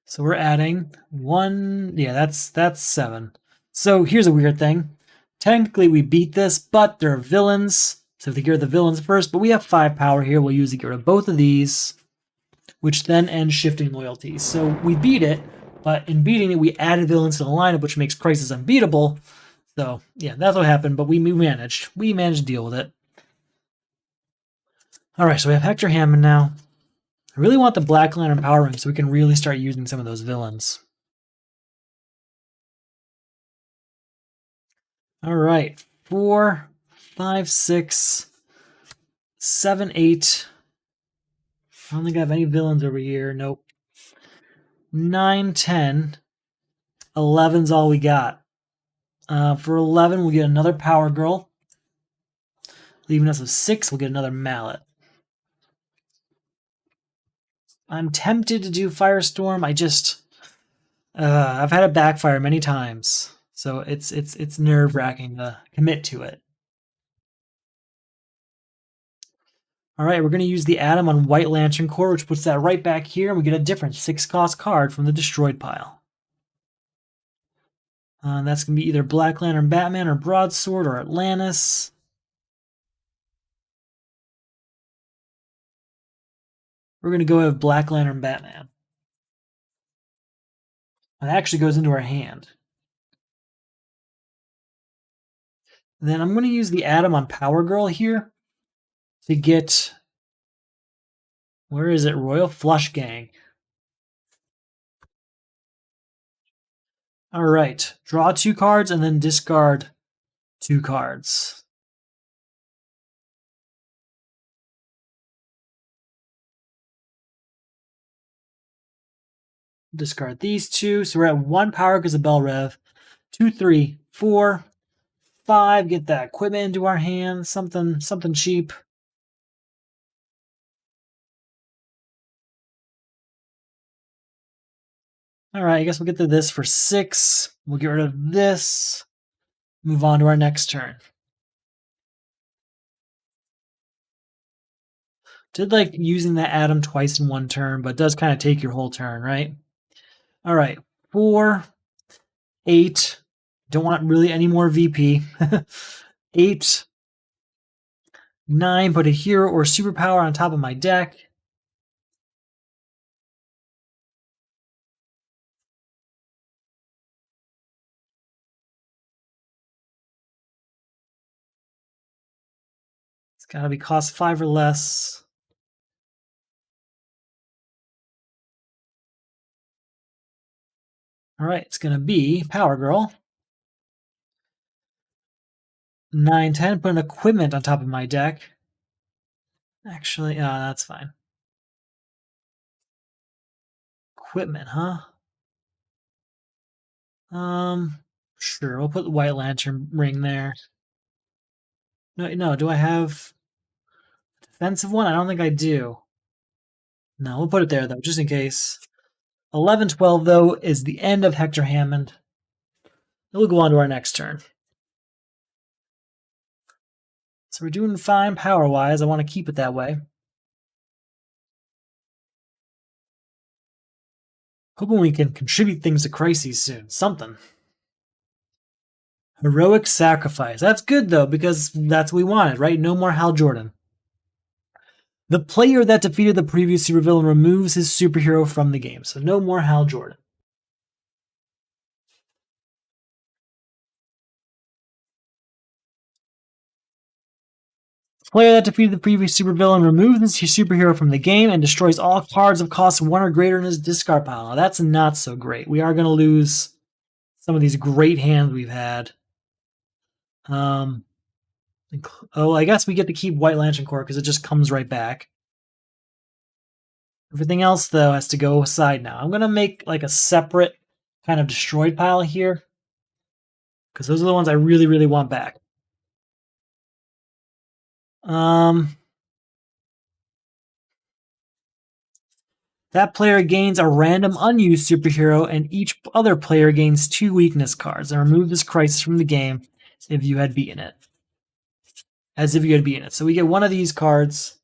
So we're adding 1. Yeah, that's 7. So here's a weird thing. Technically, we beat this, but they're villains. So we have to get rid of the villains first. But we have 5 power here. We'll use to get rid of both of these, which then ends shifting loyalties. So we beat it, But in beating it, we added villains to the lineup, which makes Crisis unbeatable. So, yeah, that's what happened, but we managed. We managed to deal with it. Alright, so we have Hector Hammond now. I really want the Black Lantern Power Ring so we can really start using some of those villains. Alright, 4, 5, 6, 7, 8. I don't think I have any villains over here. Nope. 9, 10. 11's all we got. For 11, we'll get another Power Girl. Leaving us with 6, we'll get another Mallet. I'm tempted to do Firestorm. I've had it backfire many times, so it's nerve-wracking to commit to it. All right, we're going to use the Atom on White Lantern Corps, which puts that right back here, and we get a different 6-cost card from the destroyed pile. That's going to be either Black Lantern Batman or Broadsword or Atlantis. We're going to go with Black Lantern Batman. It actually goes into our hand. Then I'm going to use the Atom on Power Girl here to get, where is it, Royal Flush Gang. All right, draw 2 cards and then discard 2 cards. Discard these 2, so we're at 1 power because of Bell Rev. 2, 3, 4, 5. Get that equipment into our hands. Something cheap. All right, I guess we'll get to this for 6. We'll get rid of this. Move on to our next turn. Did like using that Atom twice in 1 turn, but it does kind of take your whole turn, right? All right, 4, 8. Don't want really any more VP. 8, 9. Put a hero or superpower on top of my deck. It's got to be cost 5 or less. All right, it's going to be Power Girl. 9, 10. Put an equipment on top of my deck. Actually, that's fine. Equipment, huh? Sure, we'll put the White Lantern ring there. No, do I have a defensive one? I don't think I do. No, we'll put it there, though, just in case. 11, 12, though, is the end of Hector Hammond. We'll go on to our next turn. So we're doing fine power-wise. I want to keep it that way. Hoping we can contribute things to Crises soon. Something. Heroic Sacrifice. That's good, though, because that's what we wanted, right? No more Hal Jordan. The player that defeated the previous supervillain removes his superhero from the game. So no more Hal Jordan. The player that defeated the previous supervillain removes his superhero from the game and destroys all cards of cost 1 or greater in his discard pile. Now, that's not so great. We are going to lose some of these great hands we've had. I guess we get to keep White Lantern Corps because it just comes right back. Everything else, though, has to go aside now. I'm going to make like a separate kind of destroyed pile here because those are the ones I really, really want back. That player gains a random unused superhero, and each other player gains 2 weakness cards. And remove this crisis from the game if you had beaten it. As if you had beaten it. So we get one of these cards.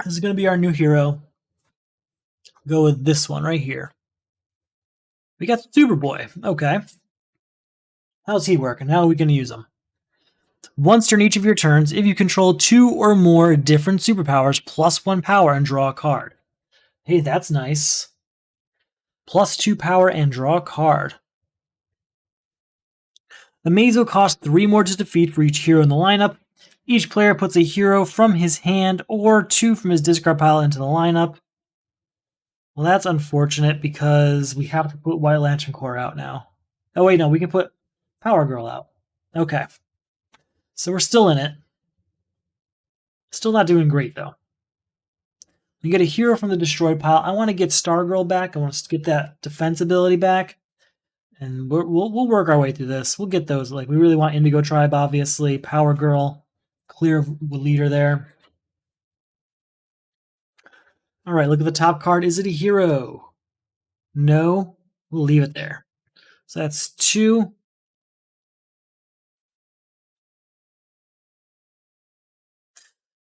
This is going to be our new hero. Go with this one right here. We got Superboy. Okay. How's he working? How are we going to use him? Once during each of your turns, if you control 2 or more different superpowers plus 1 power and draw a card. Hey, that's nice. +2 power and draw a card. The Mazo costs 3 more to defeat for each hero in the lineup. Each player puts a hero from his hand or 2 from his discard pile into the lineup. Well, that's unfortunate because we have to put White Lantern Corps out now. Oh, wait, no, we can put Power Girl out. Okay. So we're still in it. Still not doing great, though. We get a hero from the destroyed pile. I want to get Stargirl back. I want to get that defense ability back. And we'll work our way through this. We'll get those. Like, we really want Indigo Tribe, obviously. Power Girl. Clear leader there. All right, look at the top card. Is it a hero? No. We'll leave it there. So that's 2.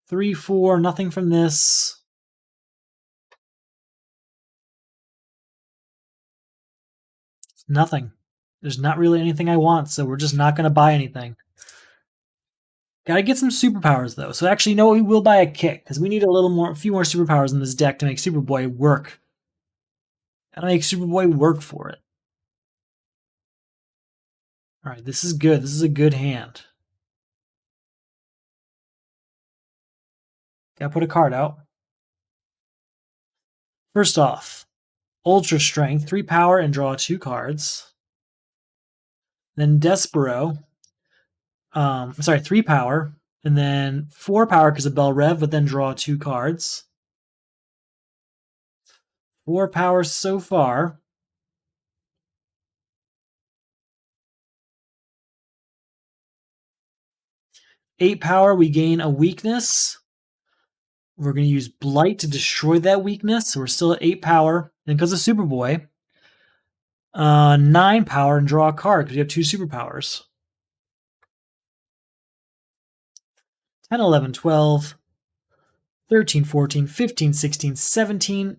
3, 4. Nothing from this. Nothing. There's not really anything I want, so we're just not going to buy anything. Gotta get some superpowers, though. So actually, no, we will buy a kick, because we need a few more superpowers in this deck to make Superboy work. Gotta make Superboy work for it. Alright, this is good. This is a good hand. Gotta put a card out. First off, Ultra Strength, 3 power and draw 2 cards. Then Despero, 3 power, and then 4 power because of Bell Rev, but then draw 2 cards. 4 power so far. Eight power, we gain a weakness. We're going to use Blight to destroy that weakness, so we're still at 8 power. And because of Superboy, 9 power and draw a card because we have 2 superpowers. 10, 11, 12, 13, 14, 15, 16, 17,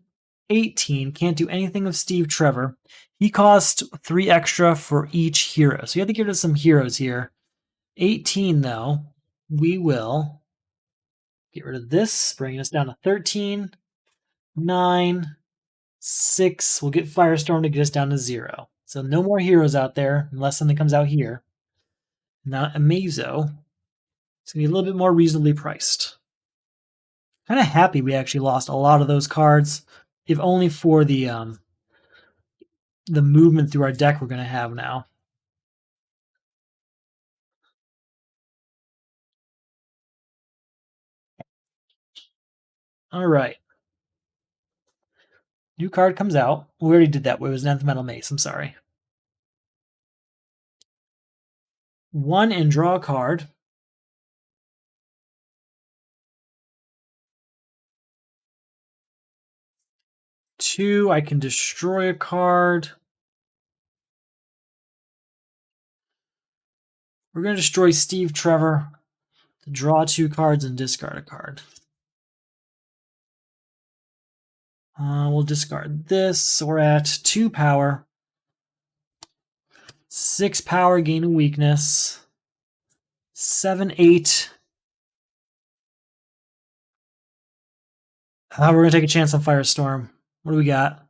18. Can't do anything with Steve Trevor. He cost 3 extra for each hero. So you have to get us some heroes here. 18, though, we will get rid of this, bringing us down to 13, 9, 6. We'll get Firestorm to get us down to 0. So no more heroes out there unless something comes out here. Now Amazo. It's going to be a little bit more reasonably priced. Kind of happy we actually lost a lot of those cards, if only for the movement through our deck we're going to have now. All right. New card comes out. We already did that. It was Nth Metal Mace. I'm sorry. 1 and draw a card. 2, I can destroy a card. We're going to destroy Steve Trevor to draw 2 cards and discard a card. We'll discard this. So we're at 2 power. 6 power, gain a weakness. 7, 8. We're going to take a chance on Firestorm. What do we got?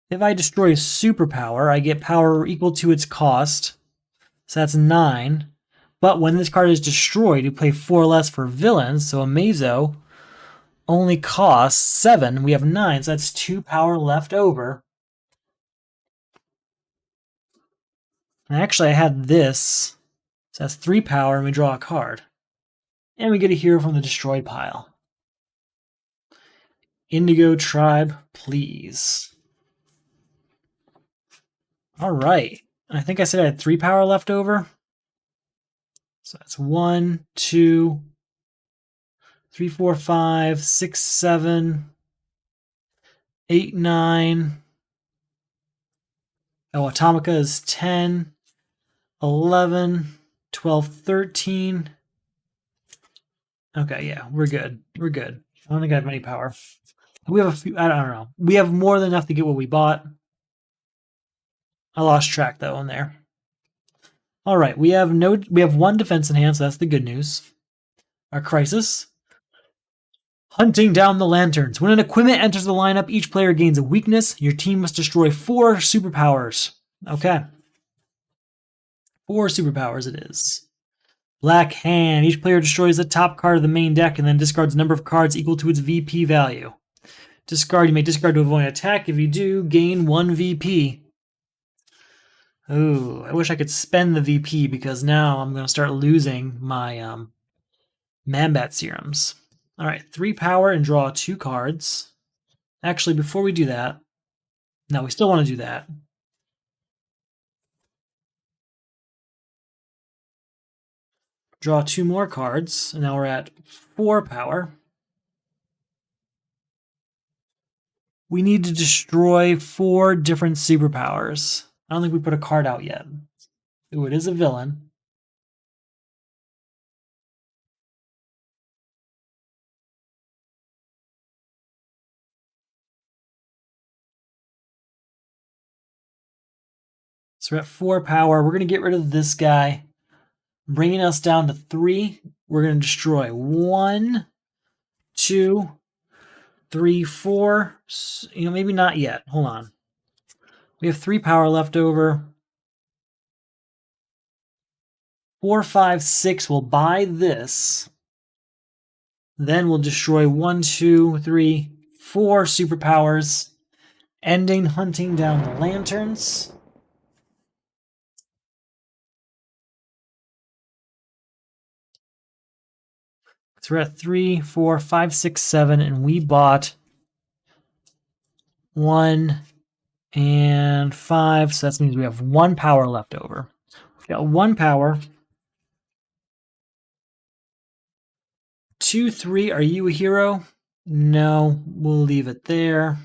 If I destroy a superpower, I get power equal to its cost. So that's 9. But when this card is destroyed, you play 4 less for villains. So Amazo only costs 7. We have 9, so that's 2 power left over. And actually, I had this. So that's 3 power, and we draw a card. And we get a hero from the destroyed pile. Indigo Tribe, please. All right. I think I said I had 3 power left over. So that's 1, 2, 3, 4, 5, 6, 7, 8, 9. Oh, Atomica is 10, 11, 12, 13. Okay, yeah, we're good. We're good. I don't think I have any power. We have a few, I don't know. We have more than enough to get what we bought. I lost track though on there. All right, we have 1 defense in hand, so that's the good news. our crisis. Hunting down the lanterns. When an equipment enters the lineup, each player gains a weakness. Your team must destroy 4 superpowers. Okay. 4 superpowers it is. Black Hand. Each player destroys the top card of the main deck and then discards a number of cards equal to its VP value. Discard. You may discard to avoid an attack. If you do, gain 1 VP. Ooh, I wish I could spend the VP because now I'm going to start losing my Mambat serums. All right, 3 power and draw 2 cards. Actually, before we do that, no, we still want to do that. Draw 2 more cards, and now we're at 4 power. We need to destroy 4 different superpowers. I don't think we put a card out yet. Ooh, it is a villain. So we're at 4 power. We're going to get rid of this guy, bringing us down to 3. We're going to destroy 1, 2, 3, 4. Maybe not yet. Hold on. We have 3 power left over. 4, 5, 6. We'll buy this. Then we'll destroy 1, 2, 3, 4 superpowers, ending hunting down the lanterns. So we're at 3, 4, 5, 6, 7, and we bought 1 and 5. So that means we have 1 power left over. We've got 1 power. 2, 3. Are you a hero? No, we'll leave it there.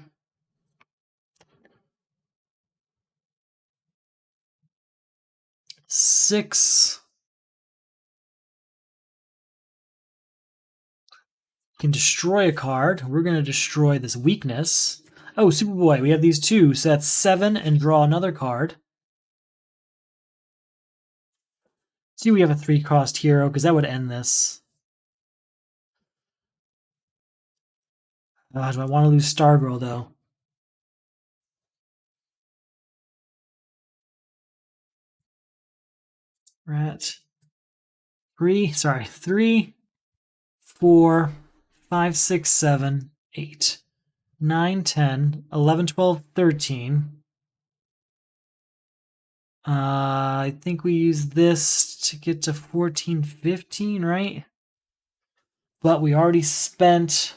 6. Can destroy a card. We're going to destroy this weakness. Oh, Superboy, we have these 2. So that's 7 and draw another card. See, we have a 3-cost hero because that would end this. Do I want to lose Stargirl, though? We're at 3, 4, 5, 6, 7, 8, 9, 10, 11, 12, 13. I think we use this to get to 14, 15, right? But we already spent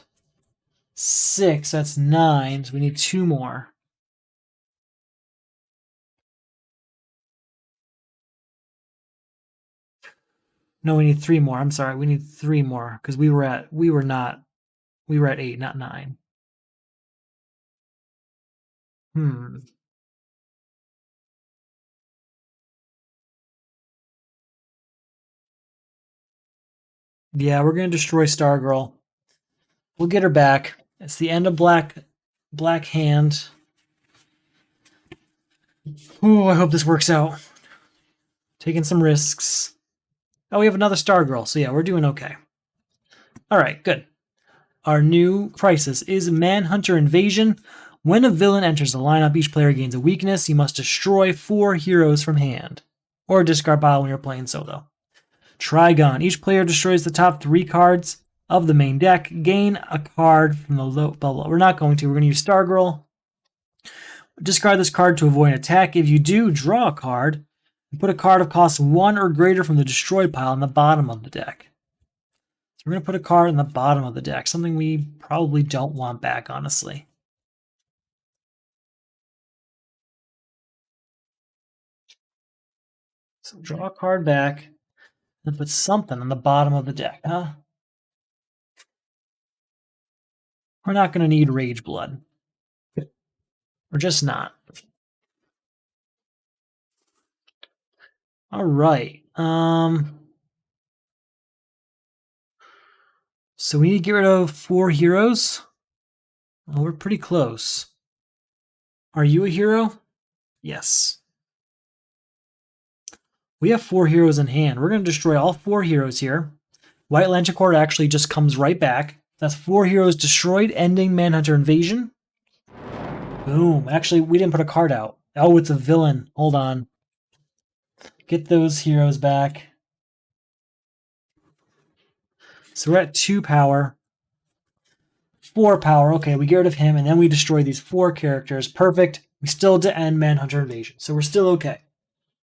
6. That's 9. So we need 2 more. No, we need 3 more. I'm sorry. We need 3 more because we were at 8, not 9. Yeah, we're going to destroy Stargirl. We'll get her back. It's the end of Black Hand. Ooh, I hope this works out. Taking some risks. Oh, we have another Stargirl, so yeah, we're doing okay. All right, good. Our new crisis is Manhunter Invasion. When a villain enters the lineup, each player gains a weakness. You must destroy 4 heroes from hand, or discard pile when you're playing solo. Trigon. Each player destroys the top 3 cards of the main deck. Gain a card from the low. Blah, blah. We're not going to. We're going to use Stargirl. Discard this card to avoid an attack. If you do, draw a card. And put a card of cost 1 or greater from the destroyed pile on the bottom of the deck. So we're going to put a card in the bottom of the deck. Something we probably don't want back, honestly. So draw a card back. And put something on the bottom of the deck, huh? We're not going to need Rage Blood. We're just not. All right. So we need to get rid of 4 heroes. Well, we're pretty close. Are you a hero? Yes. We have 4 heroes in hand. We're going to destroy all 4 heroes here. White Lantern Corps actually just comes right back. That's 4 heroes destroyed, ending Manhunter invasion. Boom. Actually, we didn't put a card out. Oh, it's a villain. Hold on. Get those heroes back. So we're at 2 power. 4 power. Okay, we get rid of him, and then we destroy these 4 characters. Perfect. We still to end Manhunter invasion. So we're still okay.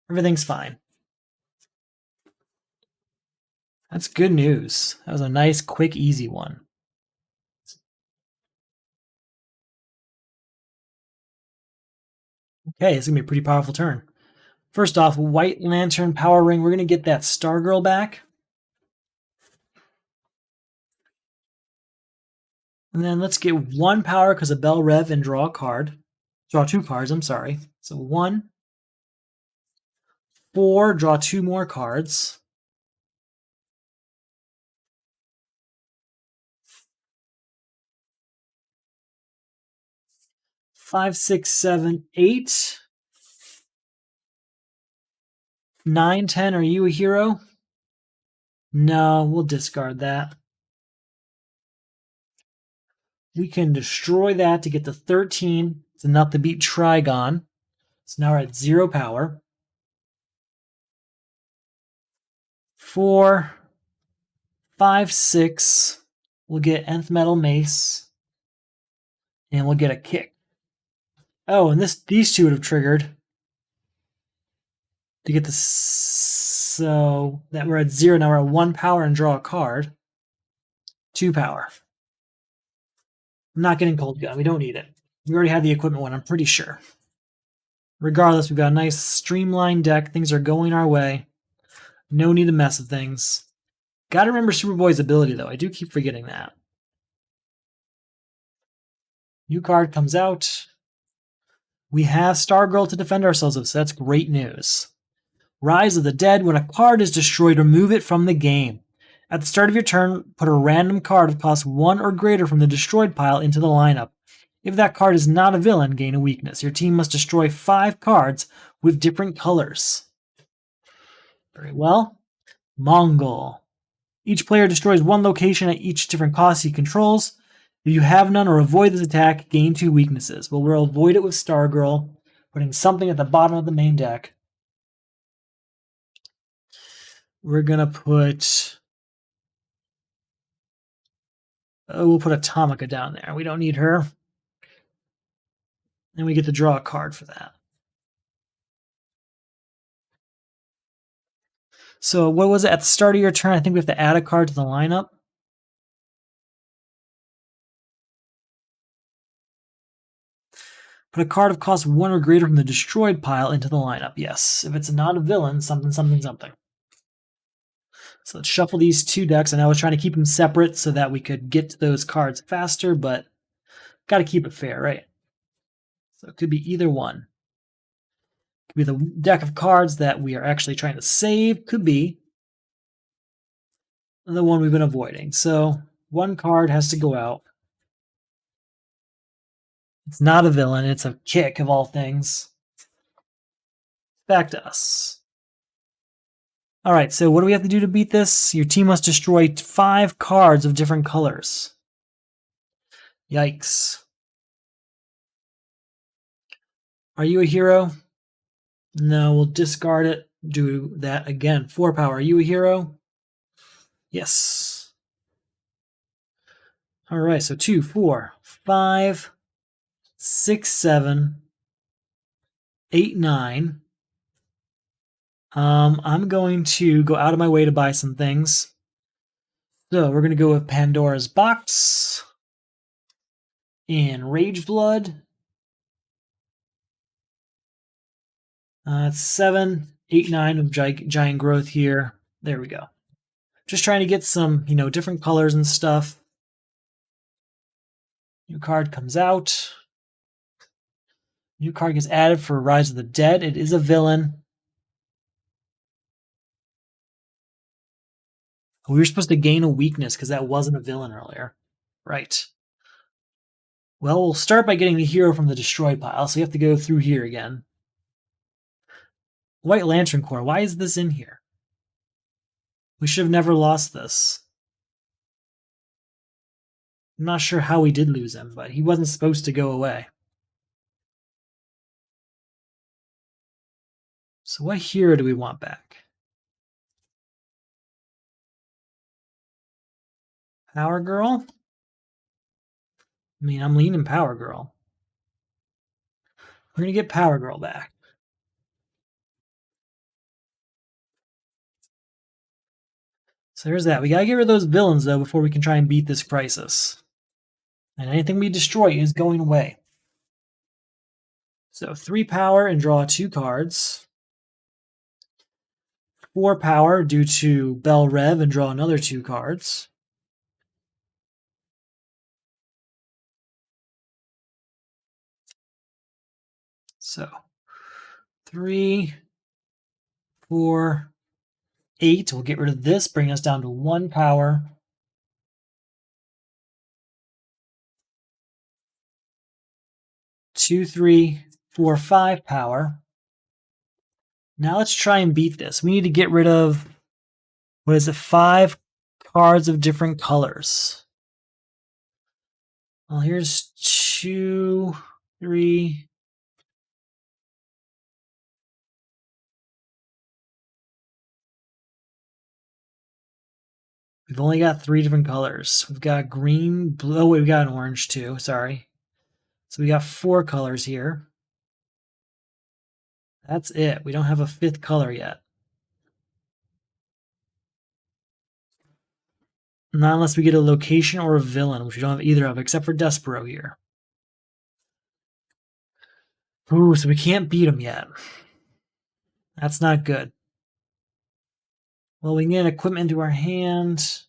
Everything's fine. That's good news. That was a nice, quick, easy one. Okay, it's going to be a pretty powerful turn. First off, White Lantern Power Ring. We're going to get that Stargirl back. And then let's get 1 power because of Bell Rev and draw a card. Draw 2 cards, I'm sorry. So 1, 4, draw 2 more cards. 5, 6, 7, 8. 9, 10, are you a hero? No, we'll discard that. We can destroy that to get to 13. It's enough to beat Trigon. So now we're at 0 power. 4, 5, 6. We'll get Nth Metal Mace. And we'll get a kick. Oh, and these two would have triggered to get the... So that we're at 0. Now we're at 1 power and draw a card. 2 power. I'm not getting Cold Gun. We don't need it. We already had the equipment one, I'm pretty sure. Regardless, we've got a nice streamlined deck. Things are going our way. No need to mess with things. Gotta remember Superboy's ability, though. I do keep forgetting that. New card comes out. We have Stargirl to defend ourselves with, so that's great news. Rise of the Dead. When a card is destroyed, remove it from the game. At the start of your turn, put a random card of cost 1 or greater from the destroyed pile into the lineup. If that card is not a villain, gain a weakness. Your team must destroy 5 cards with different colors. Very well. Mongol. Each player destroys 1 location at each different cost he controls. If you have none or avoid this attack, gain 2 weaknesses. Well, we'll avoid it with Stargirl, putting something at the bottom of the main deck. We're going to put... we'll put Atomica down there. We don't need her. And we get to draw a card for that. So what was it? At the start of your turn, I think we have to add a card to the lineup. Put a card of cost 1 or greater from the destroyed pile into the lineup. Yes, if it's not a villain, something, something, something. So let's shuffle these 2 decks. And I was trying to keep them separate so that we could get to those cards faster, but got to keep it fair, right? So it could be either one. Could be the deck of cards that we are actually trying to save. Could be the one we've been avoiding. So 1 card has to go out. It's not a villain. It's a kick of all things. Back to us. All right, so what do we have to do to beat this? Your team must destroy 5 cards of different colors. Yikes. Are you a hero? No, we'll discard it. Do that again. 4 power. Are you a hero? Yes. All right, so 2, 4, 5, 6, 7, 8, 9. I'm going to go out of my way to buy some things. So we're going to go with Pandora's Box and Rage Blood. It's 7, 8, 9 of giant growth here. There we go. Just trying to get some, different colors and stuff. New card comes out. New card gets added for Rise of the Dead. It is a villain. We were supposed to gain a weakness because that wasn't a villain earlier. Right. Well, we'll start by getting the hero from the destroyed pile, so we have to go through here again. White Lantern Corps. Why is this in here? We should have never lost this. I'm not sure how we did lose him, but he wasn't supposed to go away. So what hero do we want back? Power Girl? I mean, I'm leaning Power Girl. We're going to get Power Girl back. So there's that. We got to get rid of those villains, though, before we can try and beat this crisis. And anything we destroy is going away. So 3 power and draw 2 cards. 4 power due to Bell Rev and draw another 2 cards. So 3, 4, 8. We'll get rid of this, bring us down to 1 power. 2, 3, 4, 5 power. Now let's try and beat this. We need to get rid of, 5 cards of different colors. Well, here's 2, 3. We've only got 3 different colors. We've got green, blue. Oh, wait, we've got an orange too. Sorry. So we got 4 colors here. That's it. We don't have a 5th color yet. Not unless we get a location or a villain, which we don't have either of, except for Despero here. Ooh, so we can't beat him yet. That's not good. Well, we can get equipment into our hand.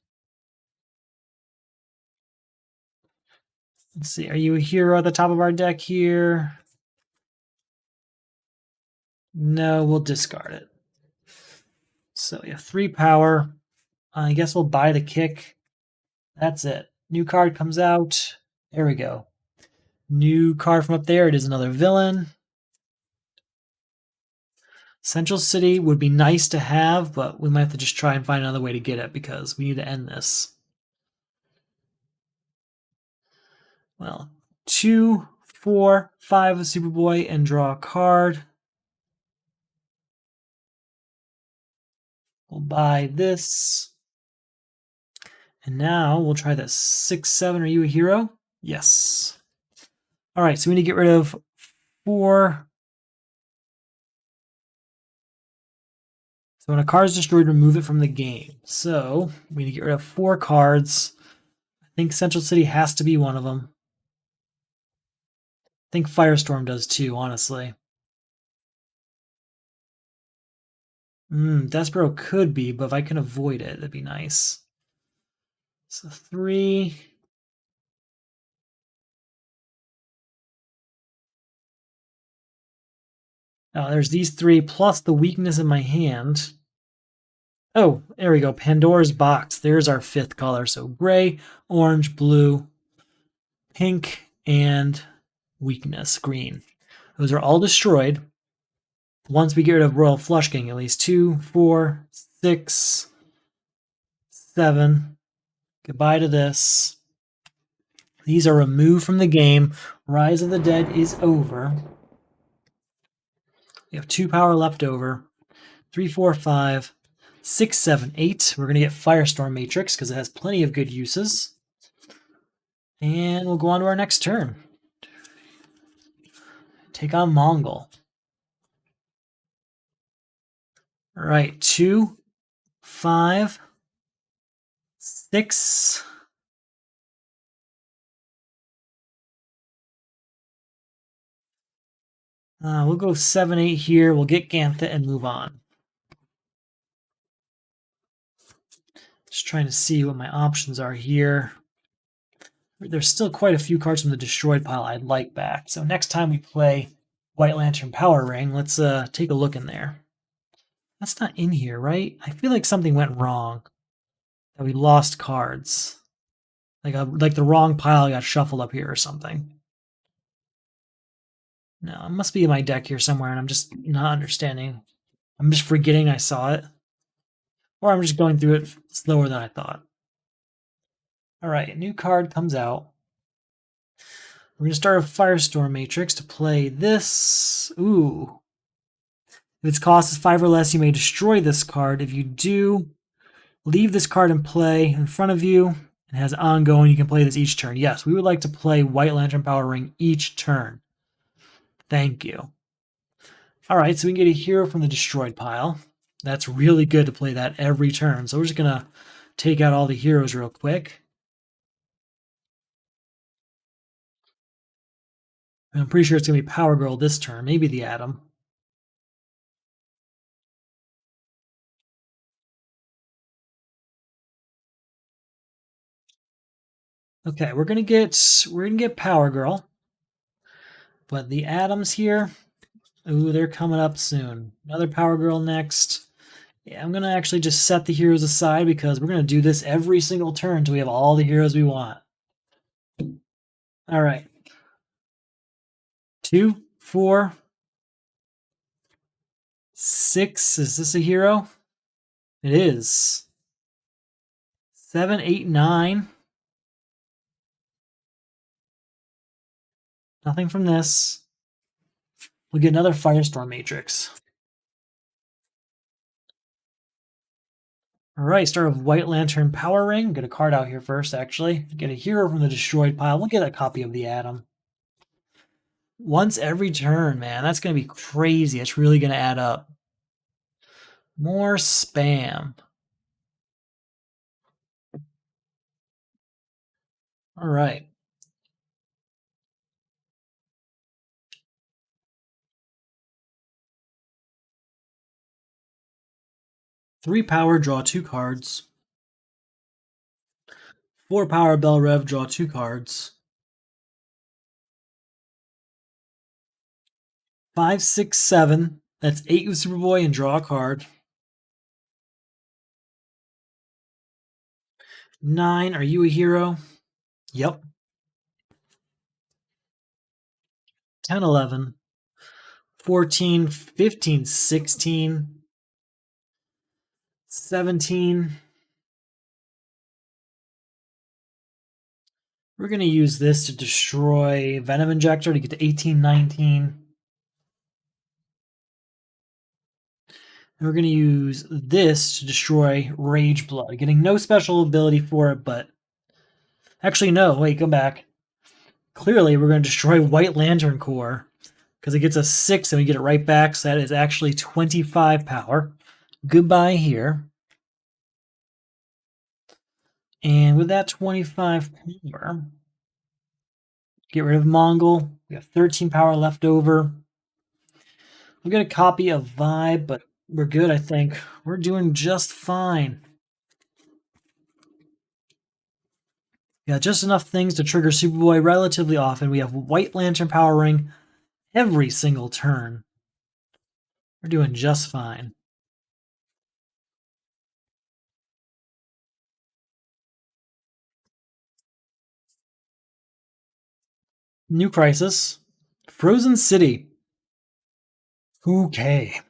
Let's see, are you a hero at the top of our deck here? No, we'll discard it. So we have 3 power. I guess we'll buy the kick. That's it. New card comes out. There we go. New card from up there. It is another villain. Central City would be nice to have, but we might have to just try and find another way to get it because we need to end this. Well, 2, 4, 5 of Superboy and draw a card. We'll buy this. And now we'll try this. 6, 7. Are you a hero? Yes. All right, so we need to get rid of 4. So when a card is destroyed, remove it from the game. So we need to get rid of 4 cards. I think Central City has to be one of them. I think Firestorm does too, honestly. Despero could be, but if I can avoid it, that'd be nice. So 3. Oh, there's these 3 plus the weakness in my hand. Oh, there we go. Pandora's box. There's our 5th color. So gray, orange, blue, pink, and weakness, green. Those are all destroyed. Once we get rid of Royal Flush King, at least 2, 4, 6, 7. Goodbye to this. These are removed from the game. Rise of the Dead is over. We have 2 power left over. 3, 4, 5, 6, 7, 8. We're going to get Firestorm Matrix because it has plenty of good uses. And we'll go on to our next turn. Take on Mongol. All right, 2, 5, 6. We'll go 7, 8 here. We'll get Ganthet and move on. Just trying to see what my options are here. There's still quite a few cards from the destroyed pile I'd like back. So next time we play White Lantern Power Ring, let's take a look in there. That's not in here, right? I feel like something went wrong. That we lost cards. Like the wrong pile got shuffled up here or something. No, it must be in my deck here somewhere, and I'm just not understanding. I'm just forgetting I saw it. Or I'm just going through it slower than I thought. All right, a new card comes out. We're going to start a Firestorm Matrix to play this. Ooh. If its cost is 5 or less, you may destroy this card. If you do, leave this card in play in front of you. It has ongoing. You can play this each turn. Yes, we would like to play White Lantern Power Ring each turn. Thank you. All right, so we can get a hero from the destroyed pile. That's really good to play that every turn. So we're just going to take out all the heroes real quick. I'm pretty sure it's going to be Power Girl this turn, maybe the Atom. Okay, we're gonna get Power Girl, but the Atoms here, ooh, they're coming up soon. Another Power Girl next. Yeah, I'm gonna actually just set the heroes aside because we're gonna do this every single turn until we have all the heroes we want. All right. 2, 4, 6. Is this a hero? It is. 7, 8, 9. Nothing from this. We'll get another Firestorm Matrix. All right, start with White Lantern Power Ring. Get a card out here first, actually. Get a hero from the destroyed pile. We'll get a copy of the Atom. Once every turn, man. That's going to be crazy. It's really going to add up. More spam. All right. Three power, draw 2 cards. 4 power, Bell Rev, draw 2 cards. 5, 6, 7. That's 8 with Superboy and draw a card. 9, are you a hero? Yep. 10, 11. 14, 15, 16. 17. We're going to use this to destroy Venom Injector to get to 18, 19. And we're going to use this to destroy Rage Blood, getting no special ability for it, but... Actually, no, wait, go back. Clearly, we're going to destroy White Lantern Core, because it gets a 6 and we get it right back, so that is actually 25 power. Goodbye here. And with that 25 power, get rid of Mongol. We have 13 power left over. We'll get a copy of Vibe, but we're good, I think. We're doing just fine. Yeah, just enough things to trigger Superboy relatively often. We have White Lantern Power Ring every single turn. We're doing just fine. New Crisis. Frozen City. Okay.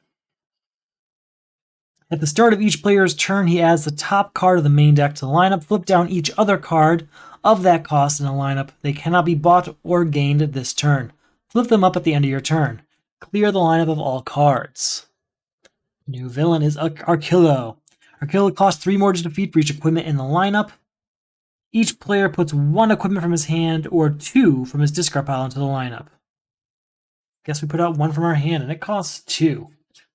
At the start of each player's turn, he adds the top card of the main deck to the lineup. Flip down each other card of that cost in the lineup. They cannot be bought or gained this turn. Flip them up at the end of your turn. Clear the lineup of all cards. New villain is Arkillo. Arkillo costs 3 more to defeat for each equipment in the lineup. Each player puts 1 equipment from his hand or 2 from his discard pile into the lineup. Guess we put out 1 from our hand and it costs 2.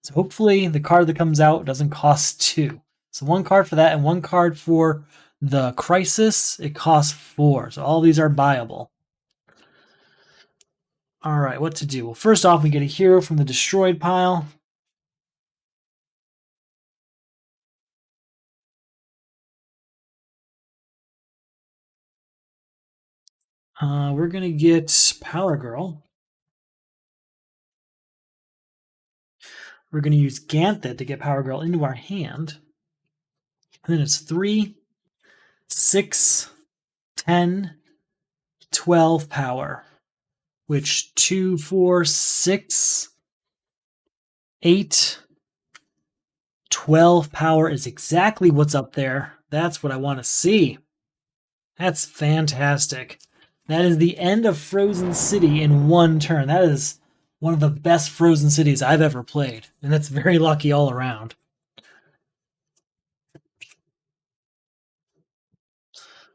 So hopefully the card that comes out doesn't cost 2. So 1 card for that and 1 card for the Crisis. It costs 4. So all these are buyable. All right, what to do? Well, first off, we get a hero from the destroyed pile. We're going to get Power Girl. We're going to use Ganthet to get Power Girl into our hand. And then it's 3, 6, 10, 12 power. Which 2, 4, 6, 8, 12 power is exactly what's up there. That's what I want to see. That's fantastic. That is the end of Frozen City in one turn. That is one of the best Frozen Cities I've ever played, and that's very lucky all around.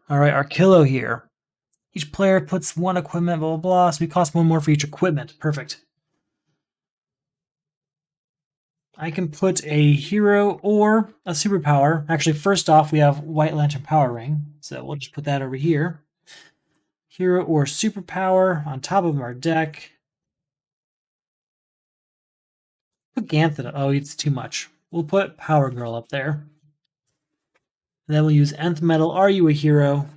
All right, our Kilo here. Each player puts one equipment, blah, blah, blah, so we cost one more for each equipment. Perfect. I can put a hero or a superpower. Actually, first off, we have White Lantern Power Ring, so we'll just put that over here. Hero or superpower on top of our deck. Put Ganthet. Oh, it's too much. We'll put Power Girl up there. And then we'll use Nth Metal. Are you a hero?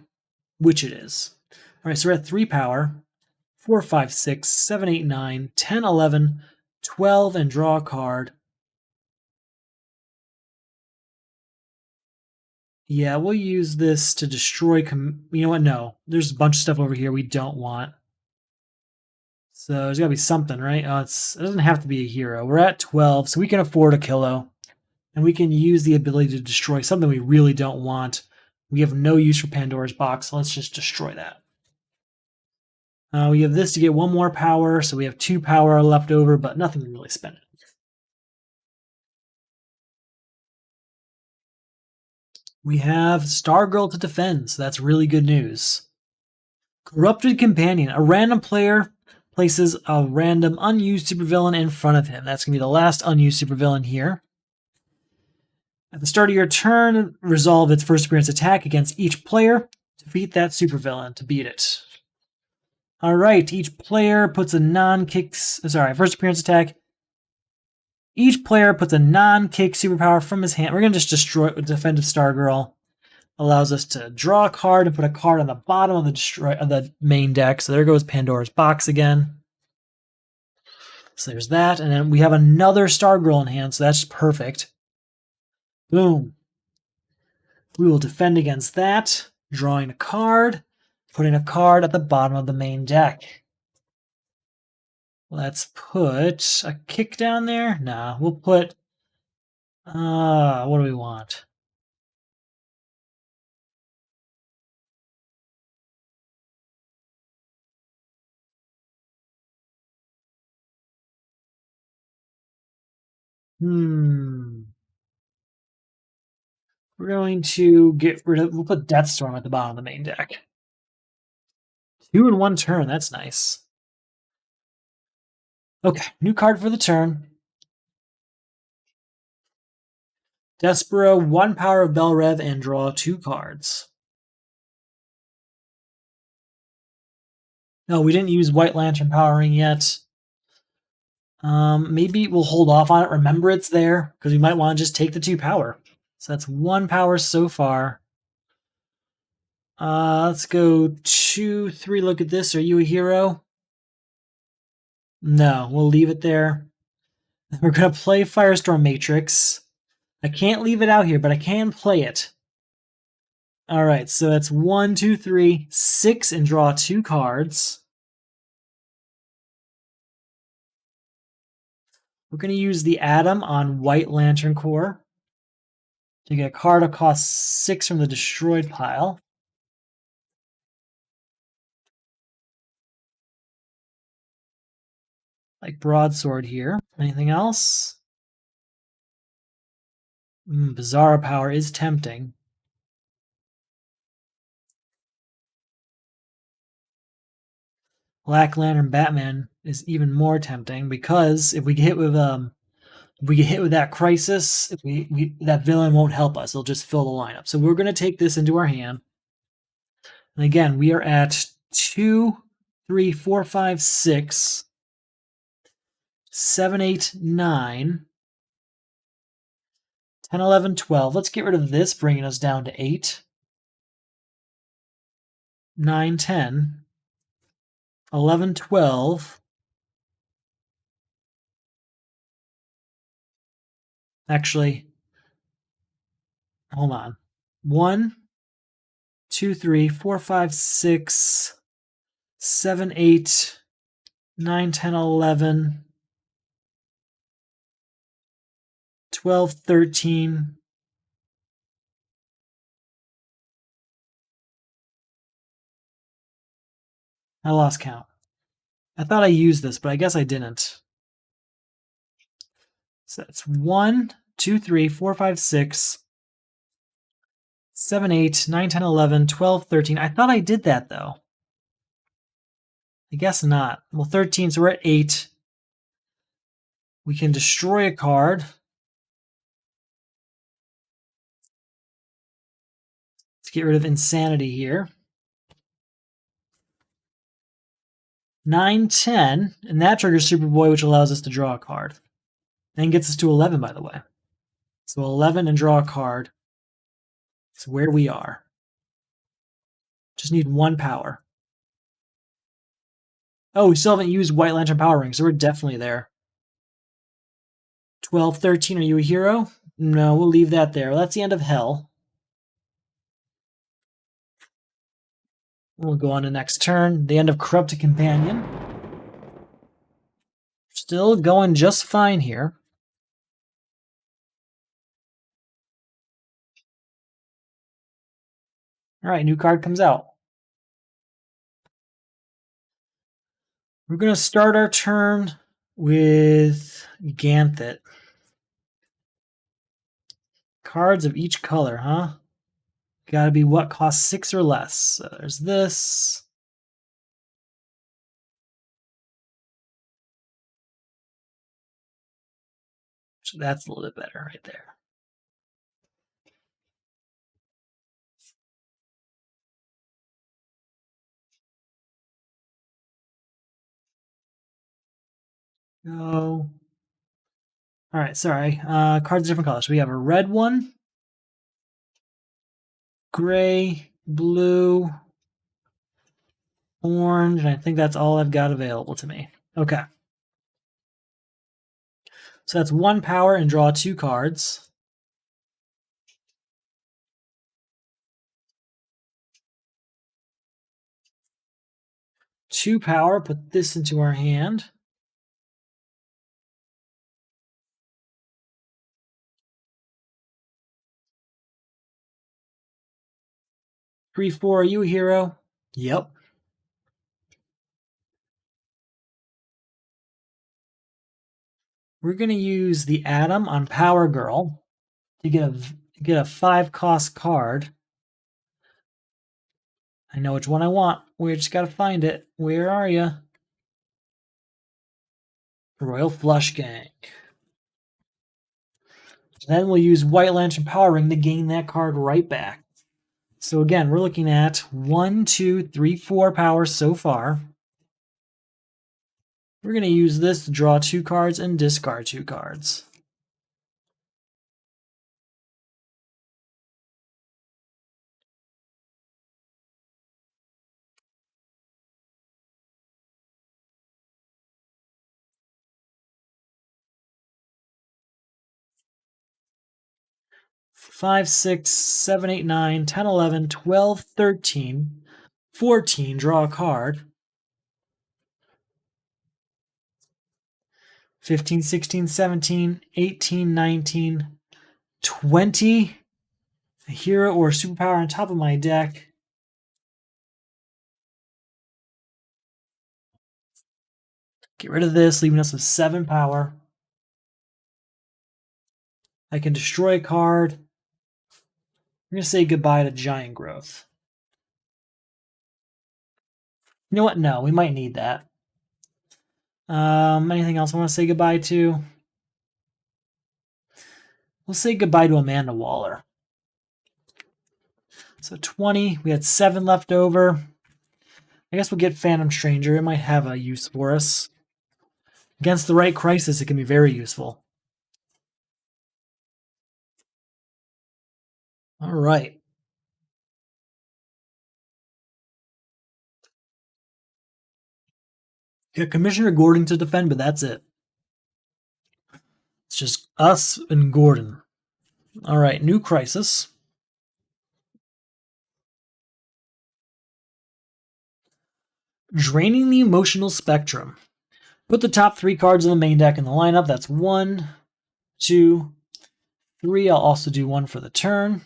Which it is. All right, so we're at 3 power. 4, 5, 6, 7, 8, 9, 10, 11, 12, and draw a card. Yeah, we'll use this to destroy... You know what? No. There's a bunch of stuff over here we don't want. So there's got to be something, right? Oh, it doesn't have to be a hero. We're at 12, so we can afford a Kilo. And we can use the ability to destroy something we really don't want. We have no use for Pandora's Box, so let's just destroy that. We have this to get 1 more power, so we have 2 power left over, but nothing to really spend it. We have Stargirl to defend, so that's really good news. Corrupted Companion. A random player places a random unused supervillain in front of him. That's going to be the last unused supervillain here. At the start of your turn, resolve its first appearance attack against each player. Defeat that supervillain to beat it. All right, each player puts a first appearance attack. Each player puts a non-kick superpower from his hand. We're going to just defend Stargirl. Allows us to draw a card and put a card on the bottom of the main deck. So there goes Pandora's Box again. So there's that. And then we have another Stargirl in hand, so that's perfect. Boom. We will defend against that, drawing a card, putting a card at the bottom of the main deck. Let's put a kick down there. Nah, we'll put... what do we want? We're going to get rid of... We'll put Deathstorm at the bottom of the main deck. 2 in 1 turn. That's nice. Okay, new card for the turn. Despero, 1 power of Belrev, and draw 2 cards. No, we didn't use White Lantern Powering yet. Maybe we'll hold off on it. Remember it's there, because we might want to just take the 2 power. So that's 1 power so far. Let's go 2, 3. Look at this. Are you a hero? No, we'll leave it there. We're going to play Firestorm Matrix. I can't leave it out here, but I can play it. All right, so that's 1, 2, 3, 6, and draw 2 cards. We're going to use the Atom on White Lantern Core to get a card that costs 6 from the destroyed pile. Like Broadsword here. Anything else? Bizarro Power is tempting. Black Lantern Batman is even more tempting because if we get hit with that crisis, that villain won't help us. It'll just fill the lineup. So we're going to take this into our hand. And again, we are at 2, 3, 4, 5, 6, 7, 8, 9, 10, 11, 12. Let's get rid of this, bringing us down to 8, 9, 10, 11, 12. Actually, hold on. 1, 2, 3, 4, 5, 6, 7, 8, 9, 10, 11, 12, 13, I lost count. I thought I used this, but I guess I didn't. So that's 1, 2, 3, 4, 5, 6, 7, 8, 9, 10, 11, 12, 13. I thought I did that, though. I guess not. Well, 13, so we're at 8. We can destroy a card. Let's get rid of Insanity here. 9, 10, and that triggers Superboy, which allows us to draw a card. And gets us to 11, by the way. So 11 and draw a card. It's where we are. Just need 1 power. Oh, we still haven't used White Lantern Power Ring, so we're definitely there. 12, 13, are you a hero? No, we'll leave that there. Well, that's the end of Hell. We'll go on to next turn. The end of Corrupted Companion. Still going just fine here. All right, new card comes out. We're going to start our turn with Ganthet. Cards of each color, huh? Gotta be what costs 6 or less. So there's this. So that's a little bit better right there. Go. All right, sorry. Cards of different colors. So we have a red one, gray, blue, orange, and I think that's all I've got available to me. Okay. So that's 1 power and draw 2 cards. Two power, put this into our hand. Three, 4, are you a hero? Yep. We're going to use the Atom on Power Girl to get a 5-cost card. I know which one I want. We just got to find it. Where are you? Royal Flush Gang. Then we'll use White Lantern Power Ring to gain that card right back. So again, we're looking at 1, 2, 3, 4 power so far. We're going to use this to draw 2 cards and discard 2 cards. Five, 6, 7, 8, 9, 10, 11, 12, 13, 14, draw a card. 15, 16, 17, 18, 19, 20. A hero or superpower on top of my deck. Get rid of this, leaving us with 7 power. I can destroy a card. I'm going to say goodbye to Giant Growth. You know what? No, we might need that. Anything else I want to say goodbye to? We'll say goodbye to Amanda Waller. So 20. We had 7 left over. I guess we'll get Phantom Stranger. It might have a use for us. Against the right crisis, it can be very useful. All right. Got Commissioner Gordon to defend, but that's it. It's just us and Gordon. All right, new crisis. Draining the Emotional Spectrum. Put the top 3 cards of the main deck in the lineup. That's 1, 2, 3. I'll also do 1 for the turn.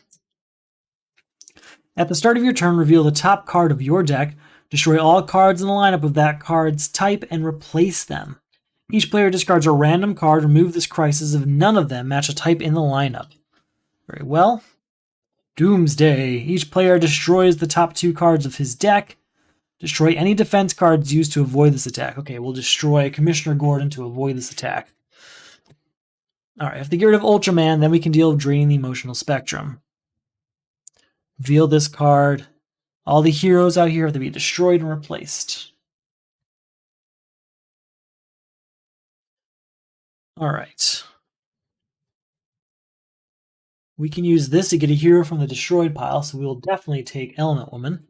At the start of your turn, reveal the top card of your deck. Destroy all cards in the lineup of that card's type and replace them. Each player discards a random card. Remove this crisis if none of them match a type in the lineup. Very well. Doomsday. Each player destroys the top 2 cards of his deck. Destroy any defense cards used to avoid this attack. Okay, we'll destroy Commissioner Gordon to avoid this attack. Alright, if they get rid of Ultraman, then we can deal with draining the emotional spectrum. Reveal this card. All the heroes out here have to be destroyed and replaced. Alright. We can use this to get a hero from the destroyed pile, so we will definitely take Element Woman.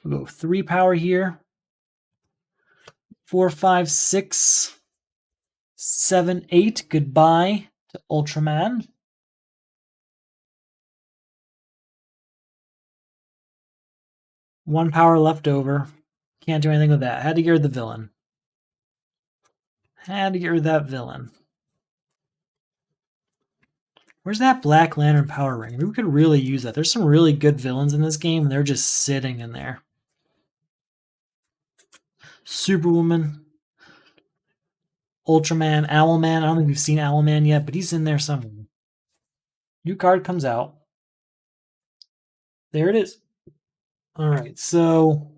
We'll go 3 power here. 4, 5, 6, 7, 8. Goodbye to Ultraman. One power left over. Can't do anything with that. Had to get rid of the villain. Had to get rid of that villain. Where's that Black Lantern power ring? Maybe we could really use that. There's some really good villains in this game, and they're just sitting in there. Superwoman. Ultraman. Owlman. I don't think we've seen Owlman yet, but he's in there somewhere. New card comes out. There it is. Alright, so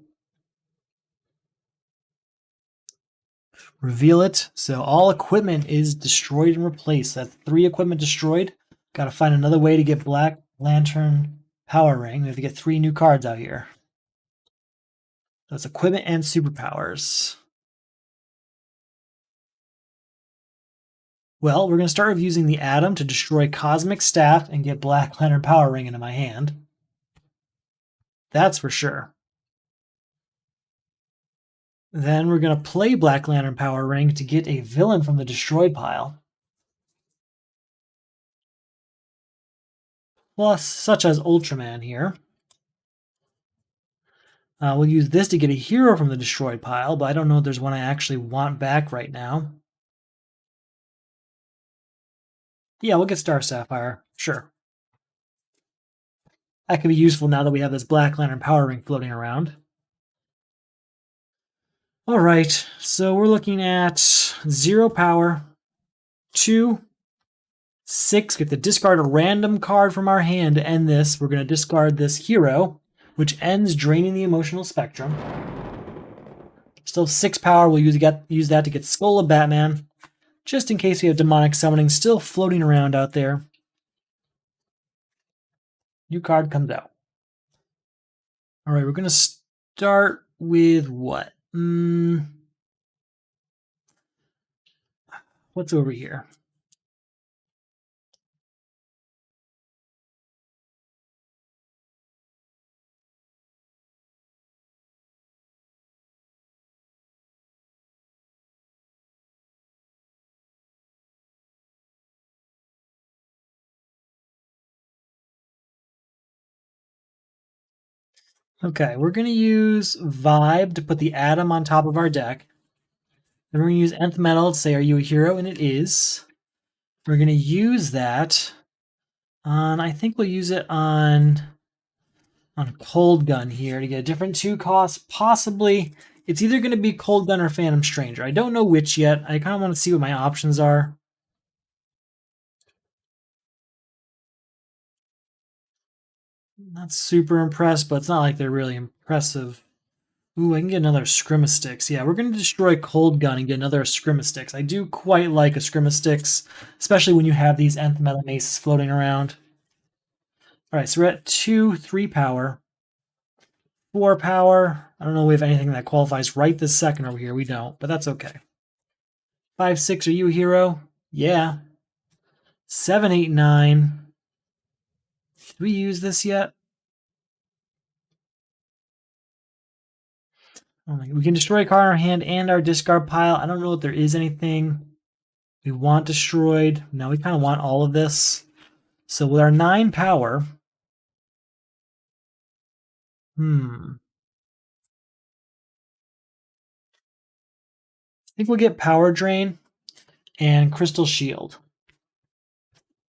reveal it. So all equipment is destroyed and replaced. That's 3 equipment destroyed. Got to find another way to get Black Lantern Power Ring. We have to get 3 new cards out here. That's equipment and superpowers. Well, we're going to start with using the Atom to destroy Cosmic Staff and get Black Lantern Power Ring into my hand. That's for sure. Then we're going to play Black Lantern Power Ring to get a villain from the destroyed pile. Plus, such as Ultraman here. We'll use this to get a hero from the destroyed pile, but I don't know if there's one I actually want back right now. Yeah, we'll get Star Sapphire. Sure. That could be useful now that we have this Black Lantern Power Ring floating around. Alright, so we're looking at 0 power, 2, 6. Get to discard a random card from our hand to end this. We're going to discard this hero, which ends draining the emotional spectrum. Still 6 power. We'll use that to get Skull of Batman, just in case we have demonic summoning still floating around out there. New card comes out. All right, we're going to start with what? What's over here? Okay, we're going to use Vibe to put the Atom on top of our deck. Then we're going to use Nth Metal to say, are you a hero? And it is. We're going to use that on, I think we'll use it on Cold Gun here to get a different 2 cost. Possibly, it's either going to be Cold Gun or Phantom Stranger. I don't know which yet. I kind of want to see what my options are. Not super impressed, but it's not like they're really impressive. Ooh, I can get another Scrimastix. Yeah, we're going to destroy Cold Gun and get another Scrimastix. I do quite like a Scrimastix, especially when you have these Nth Metal Maces floating around. Alright, so we're at 2, 3 power. 4 power. I don't know if we have anything that qualifies right this second over here. We don't, but that's okay. 5, 6, are you a hero? Yeah. 7, 8, 9. Did we use this yet? We can destroy a card in our hand and our discard pile. I don't know if there is anything we want destroyed. No, we kind of want all of this. So with our 9 power... I think we'll get Power Drain and Crystal Shield.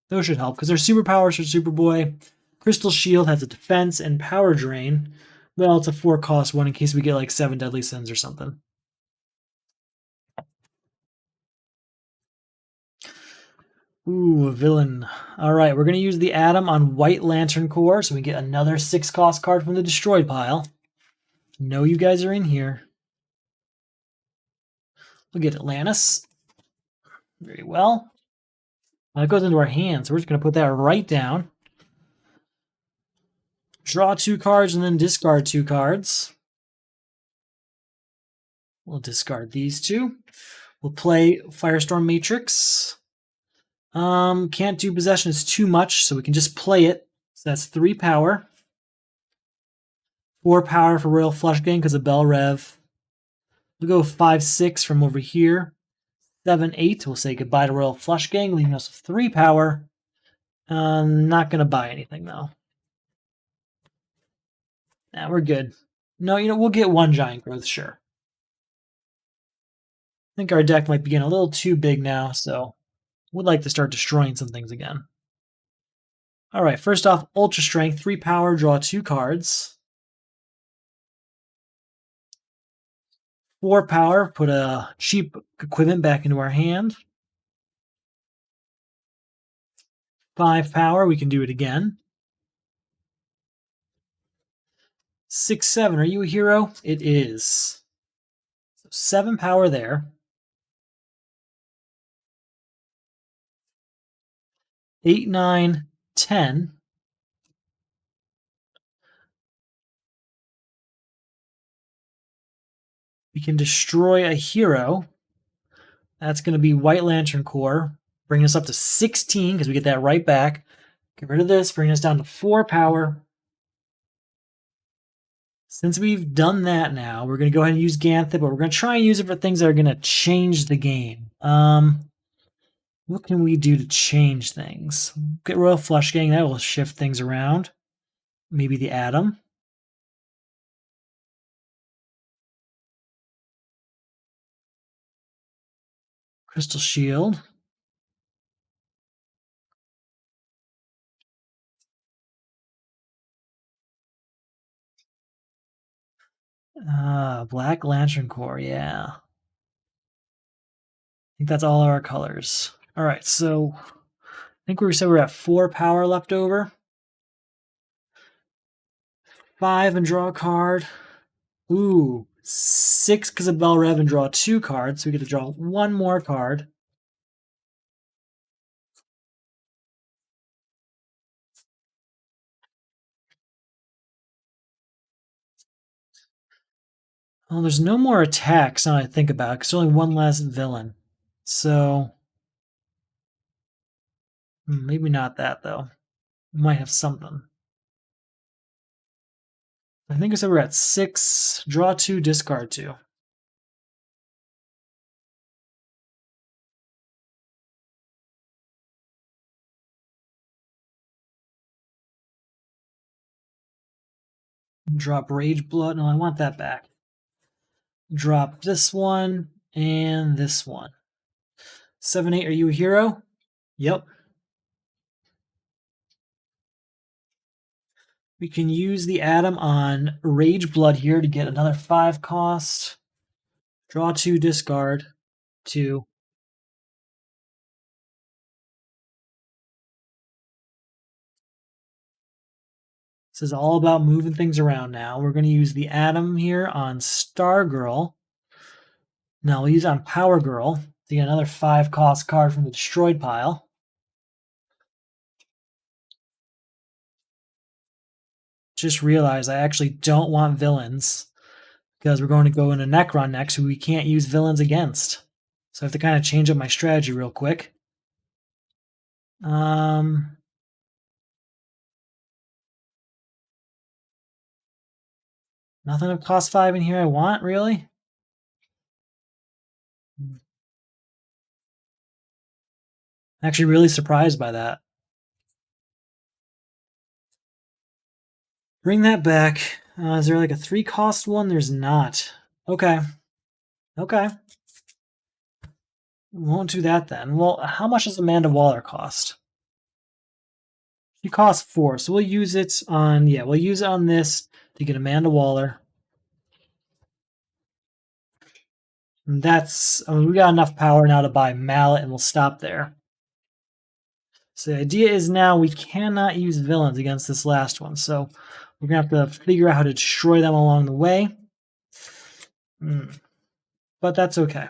Those should help, because they're superpowers for Superboy. Crystal Shield has a defense and Power Drain, Well, it's a 4-cost one in case we get like 7 Deadly Sins or something. Ooh, a villain. Alright, we're going to use the Atom on White Lantern Core, so we get another 6-cost card from the destroyed pile. Know you guys are in here. We'll get Atlantis. Very well. That goes into our hands, so we're just going to put that right down. Draw 2 cards and then discard 2 cards. We'll discard these 2. We'll play Firestorm Matrix. Can't do possession, it's too much, so we can just play it. So that's 3 power. 4 power for Royal Flush Gang because of Bell Rev. We'll go 5-6 from over here. 7-8, we'll say goodbye to Royal Flush Gang, leaving us with 3 power. Not going to buy anything, though. Nah, we're good. No, we'll get 1 Giant Growth, sure. I think our deck might be getting a little too big now, so would like to start destroying some things again. Alright, first off, Ultra Strength, 3 power, draw 2 cards. 4 power, put a cheap equipment back into our hand. 5 power, we can do it again. 6-7, are you a hero? It is. So 7 power there. 8, 9, 10. We can destroy a hero. That's going to be White Lantern Core. Bring us up to 16 because we get that right back. Get rid of this, bring us down to 4 power. Since we've done that now, we're going to go ahead and use Ganthet, but we're going to try and use it for things that are going to change the game. What can we do to change things? Get Royal Flush Gang, that will shift things around. Maybe the Atom. Crystal Shield. Black Lantern Core, yeah. I think that's all our colors. All right, so I think we said we're at 4 power left over. 5 and draw a card. Ooh, 6 because of Bell Rev and draw 2 cards. So we get to draw 1 more card. Well, there's no more attacks now I think about it, because there's only 1 less villain. So maybe not that, though. We might have something. I think I said we're at 6. Draw 2, discard 2. Drop Rage Blood. No, I want that back. Drop this one and this one. 7-8, are you a hero? Yep. We can use the Atom on Rage Blood here to get another 5 cost. Draw 2, discard 2. This is all about moving things around now. We're going to use the Atom here on Stargirl. Now we'll use it on Power Girl to get another 5 cost card from the destroyed pile. Just realized I actually don't want villains because we're going to go into Necron next, who we can't use villains against. So I have to kind of change up my strategy real quick. Nothing of cost 5 in here I want, really? I'm actually really surprised by that. Bring that back. Is there like a 3 cost one? There's not. Okay. Okay. Won't do that then. Well, how much does Amanda Waller cost? She costs 4, so we'll use it on, we'll use it on this to get Amanda Waller. And that's, I mean, we got enough power now to buy Mallet, and we'll stop there. So the idea is now we cannot use villains against this last one. So we're going to have to figure out how to destroy them along the way. But that's okay.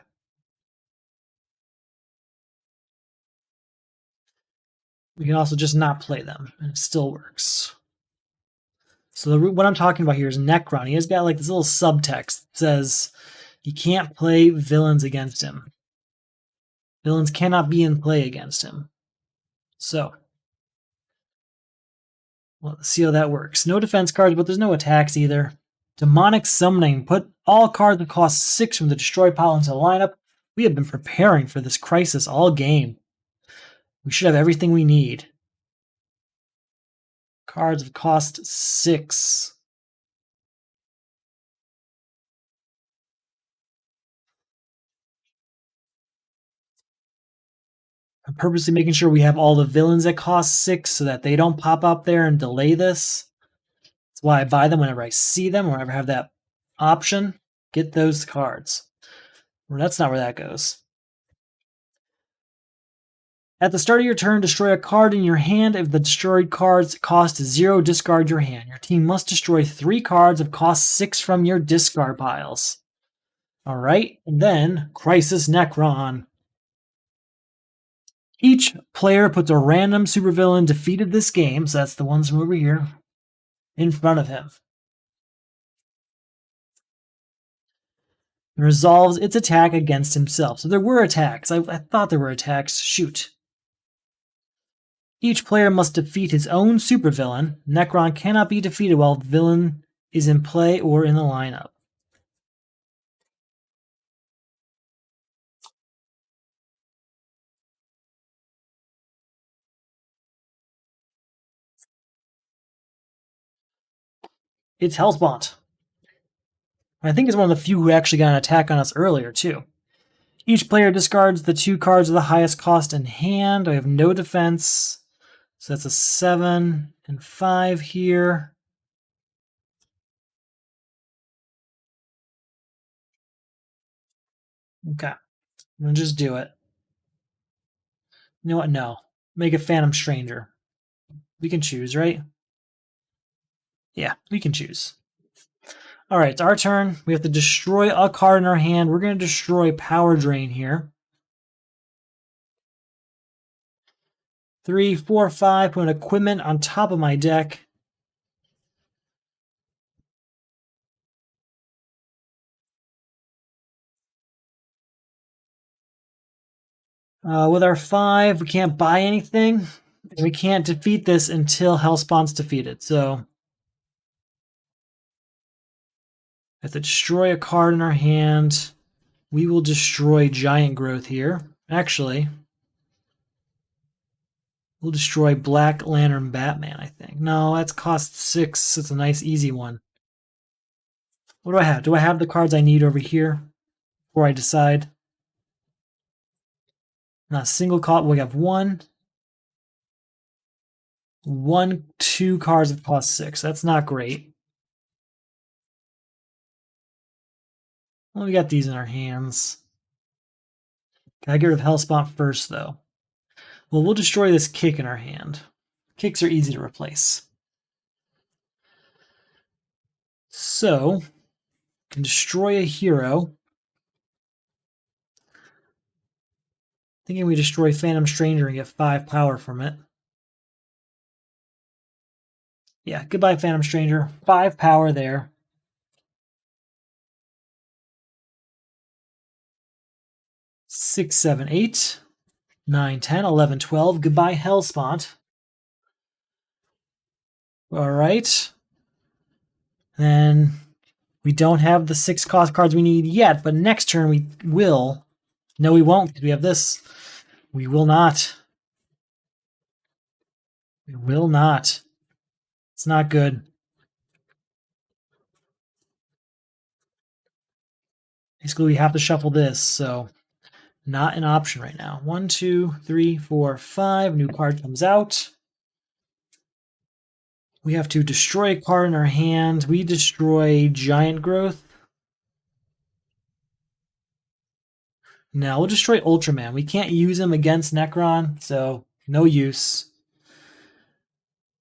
We can also just not play them, and it still works. So what I'm talking about here is Necron. He has got like this little subtext that says you can't play villains against him. Villains cannot be in play against him. So, well, let's see how that works. No defense cards, but there's no attacks either. Demonic Summoning. Put all cards that cost 6 from the destroy pile into the lineup. We have been preparing for this crisis all game. We should have everything we need. Cards of cost 6. I'm purposely making sure we have all the villains that cost 6 so that they don't pop up there and delay this. That's why I buy them whenever I see them, whenever I have that option. Get those cards. Well, that's not where that goes. At the start of your turn, destroy a card in your hand. If the destroyed card's cost is 0, discard your hand. Your team must destroy 3 cards of cost 6 from your discard piles. Alright, and then Crisis Necron. Each player puts a random supervillain defeated this game, so that's the ones from over here, in front of him. It resolves its attack against himself. So there were attacks. I thought there were attacks. Shoot. Each player must defeat his own supervillain. Necron cannot be defeated while the villain is in play or in the lineup. It's Hellspawn. I think it's one of the few who actually got an attack on us earlier, too. Each player discards the 2 cards of the highest cost in hand. I have no defense. So that's a 7 and 5 here. Okay. I'm going to just do it. You know what? No. Make a Phantom Stranger. We can choose, right? Yeah, we can choose. Alright, it's our turn. We have to destroy a card in our hand. We're going to destroy Power Drain here. 3, 4, 5. Put an equipment on top of my deck. With our 5, we can't buy anything. And we can't defeat this until Hellspawn's defeated. So we have to destroy a card in our hand. We will destroy Giant Growth here. Actually, we'll destroy Black Lantern Batman, I think. No, that's cost 6. It's a nice, easy one. What do I have? Do I have the cards I need over here before I decide? Not a single card. We have 1, 2 cards that cost 6. That's not great. Well, we got these in our hands. Gotta get rid of Hellspawn first, though. Well, we'll destroy this kick in our hand. Kicks are easy to replace. So, we can destroy a hero. Thinking we destroy Phantom Stranger and get 5 power from it. Yeah, goodbye, Phantom Stranger. 5 power there. 6, 7, 8, 9, 10, 11, 12. Goodbye, Hellspawn. Alright. Then we don't have the 6 cost cards we need yet, but next turn we will. No, we won't, because we have this. We will not. We will not. It's not good. Basically, we have to shuffle this, so not an option right now. 1, 2, 3, 4, 5. New card comes out. We have to destroy a card in our hand. We destroy Giant Growth. No, we'll destroy Ultraman. We can't use him against Necron, so no use.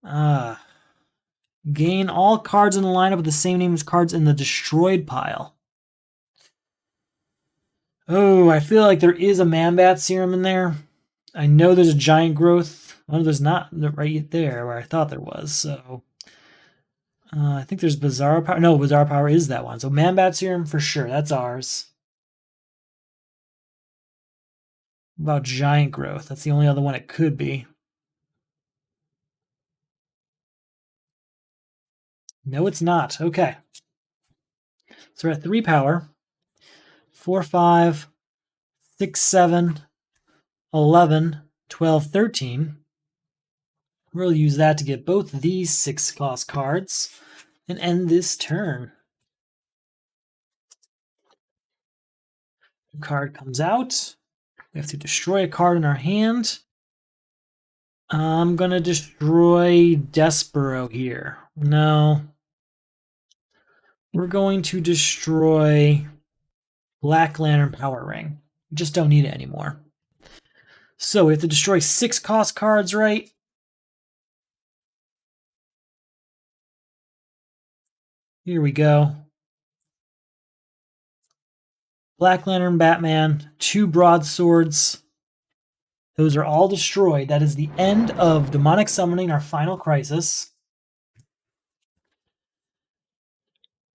Gain all cards in the lineup with the same name as cards in the destroyed pile. Oh, I feel like there is a Man-Bat Serum in there. I know there's a Giant Growth. Oh, there's not right there where I thought there was, so... I think there's Bizarre Power. No, Bizarre Power is that one. So Man-Bat Serum for sure. That's ours. What about Giant Growth? That's the only other one it could be. No, it's not. Okay. So we're at 3 power. 4, 5, 6, 7, 11, 12, 13. We'll use that to get both of these 6-cost cards and end this turn. The card comes out. We have to destroy a card in our hand. I'm going to destroy Despero here. No. We're going to destroy Black Lantern Power Ring. We just don't need it anymore. So we have to destroy 6-cost cards, right? Here we go. Black Lantern, Batman, 2 broadswords. Those are all destroyed. That is the end of Demonic Summoning, our final crisis.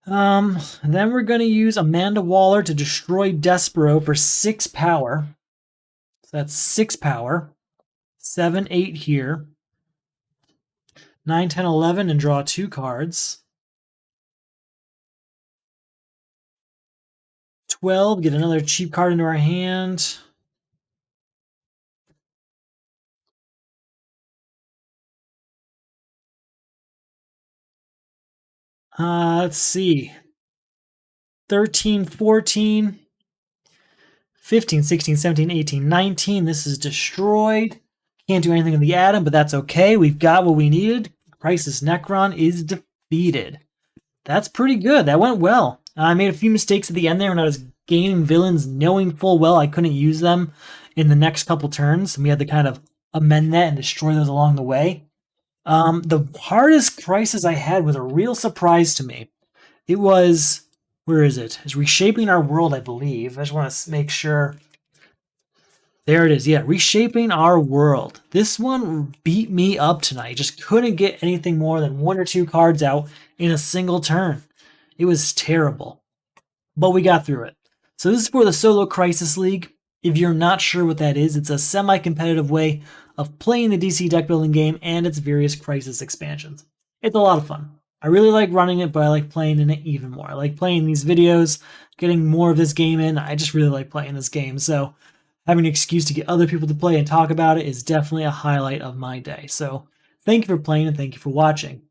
Then we're going to use Amanda Waller to destroy Despero for 6 power. So that's 6 power. 7, 8 here. 9, 10, 11, and draw 2 cards. 12, get another cheap card into our hand. Let's see. 13, 14, 15, 16, 17, 18, 19. This is destroyed. Can't do anything in the Atom, but that's okay. We've got what we needed. Crisis Necron is defeated. That's pretty good. That went well. I made a few mistakes at the end there when I was gaining villains, knowing full well I couldn't use them in the next couple turns. And we had to kind of amend that and destroy those along the way. The hardest crisis I had was a real surprise to me. It was, where is it? It's Reshaping Our World, I believe. I just want to make sure. There it is. Yeah, Reshaping Our World. This one beat me up tonight. Just couldn't get anything more than 1 or 2 cards out in a single turn. It was terrible. But we got through it. So this is for the Solo Crisis League. If you're not sure what that is, it's a semi-competitive way of playing the DC deck building game and its various Crisis expansions. It's a lot of fun. I really like running it, but I like playing in it even more. I like playing these videos, getting more of this game in. I just really like playing this game. So having an excuse to get other people to play and talk about it is definitely a highlight of my day. So thank you for playing and thank you for watching.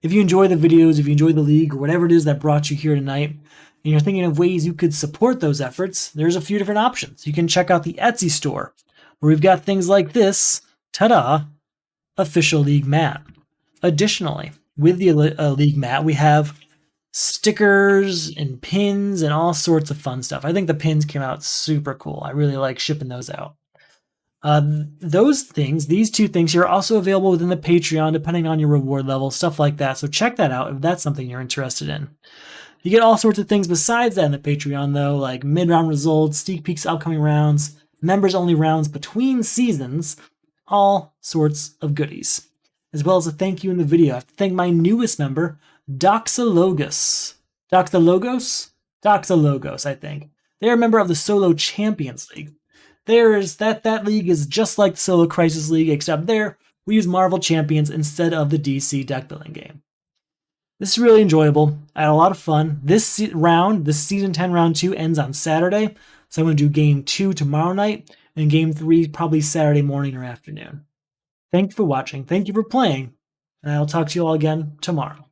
If you enjoy the videos, if you enjoy the league, or whatever it is that brought you here tonight, and you're thinking of ways you could support those efforts, there's a few different options. You can check out the Etsy store, where we've got things like this, ta-da, official league mat. Additionally, with the league mat, we have stickers and pins and all sorts of fun stuff. I think the pins came out super cool. I really like shipping those out. Those things, these 2 things here, are also available within the Patreon, depending on your reward level, stuff like that. So check that out if that's something you're interested in. You get all sorts of things besides that in the Patreon, though, like mid-round results, sneak peeks upcoming rounds, members-only rounds between seasons, all sorts of goodies. As well as a thank you in the video. I have to thank my newest member, Doxologos. Doxologos, I think. They're a member of the Solo Champions League. That league is just like the Solo Crisis League, except there we use Marvel Champions instead of the DC deck building game. This is really enjoyable. I had a lot of fun. This Season 10 Round 2 ends on Saturday, so I'm going to do Game 2 tomorrow night, and Game 3 probably Saturday morning or afternoon. Thank you for watching, thank you for playing, and I'll talk to you all again tomorrow.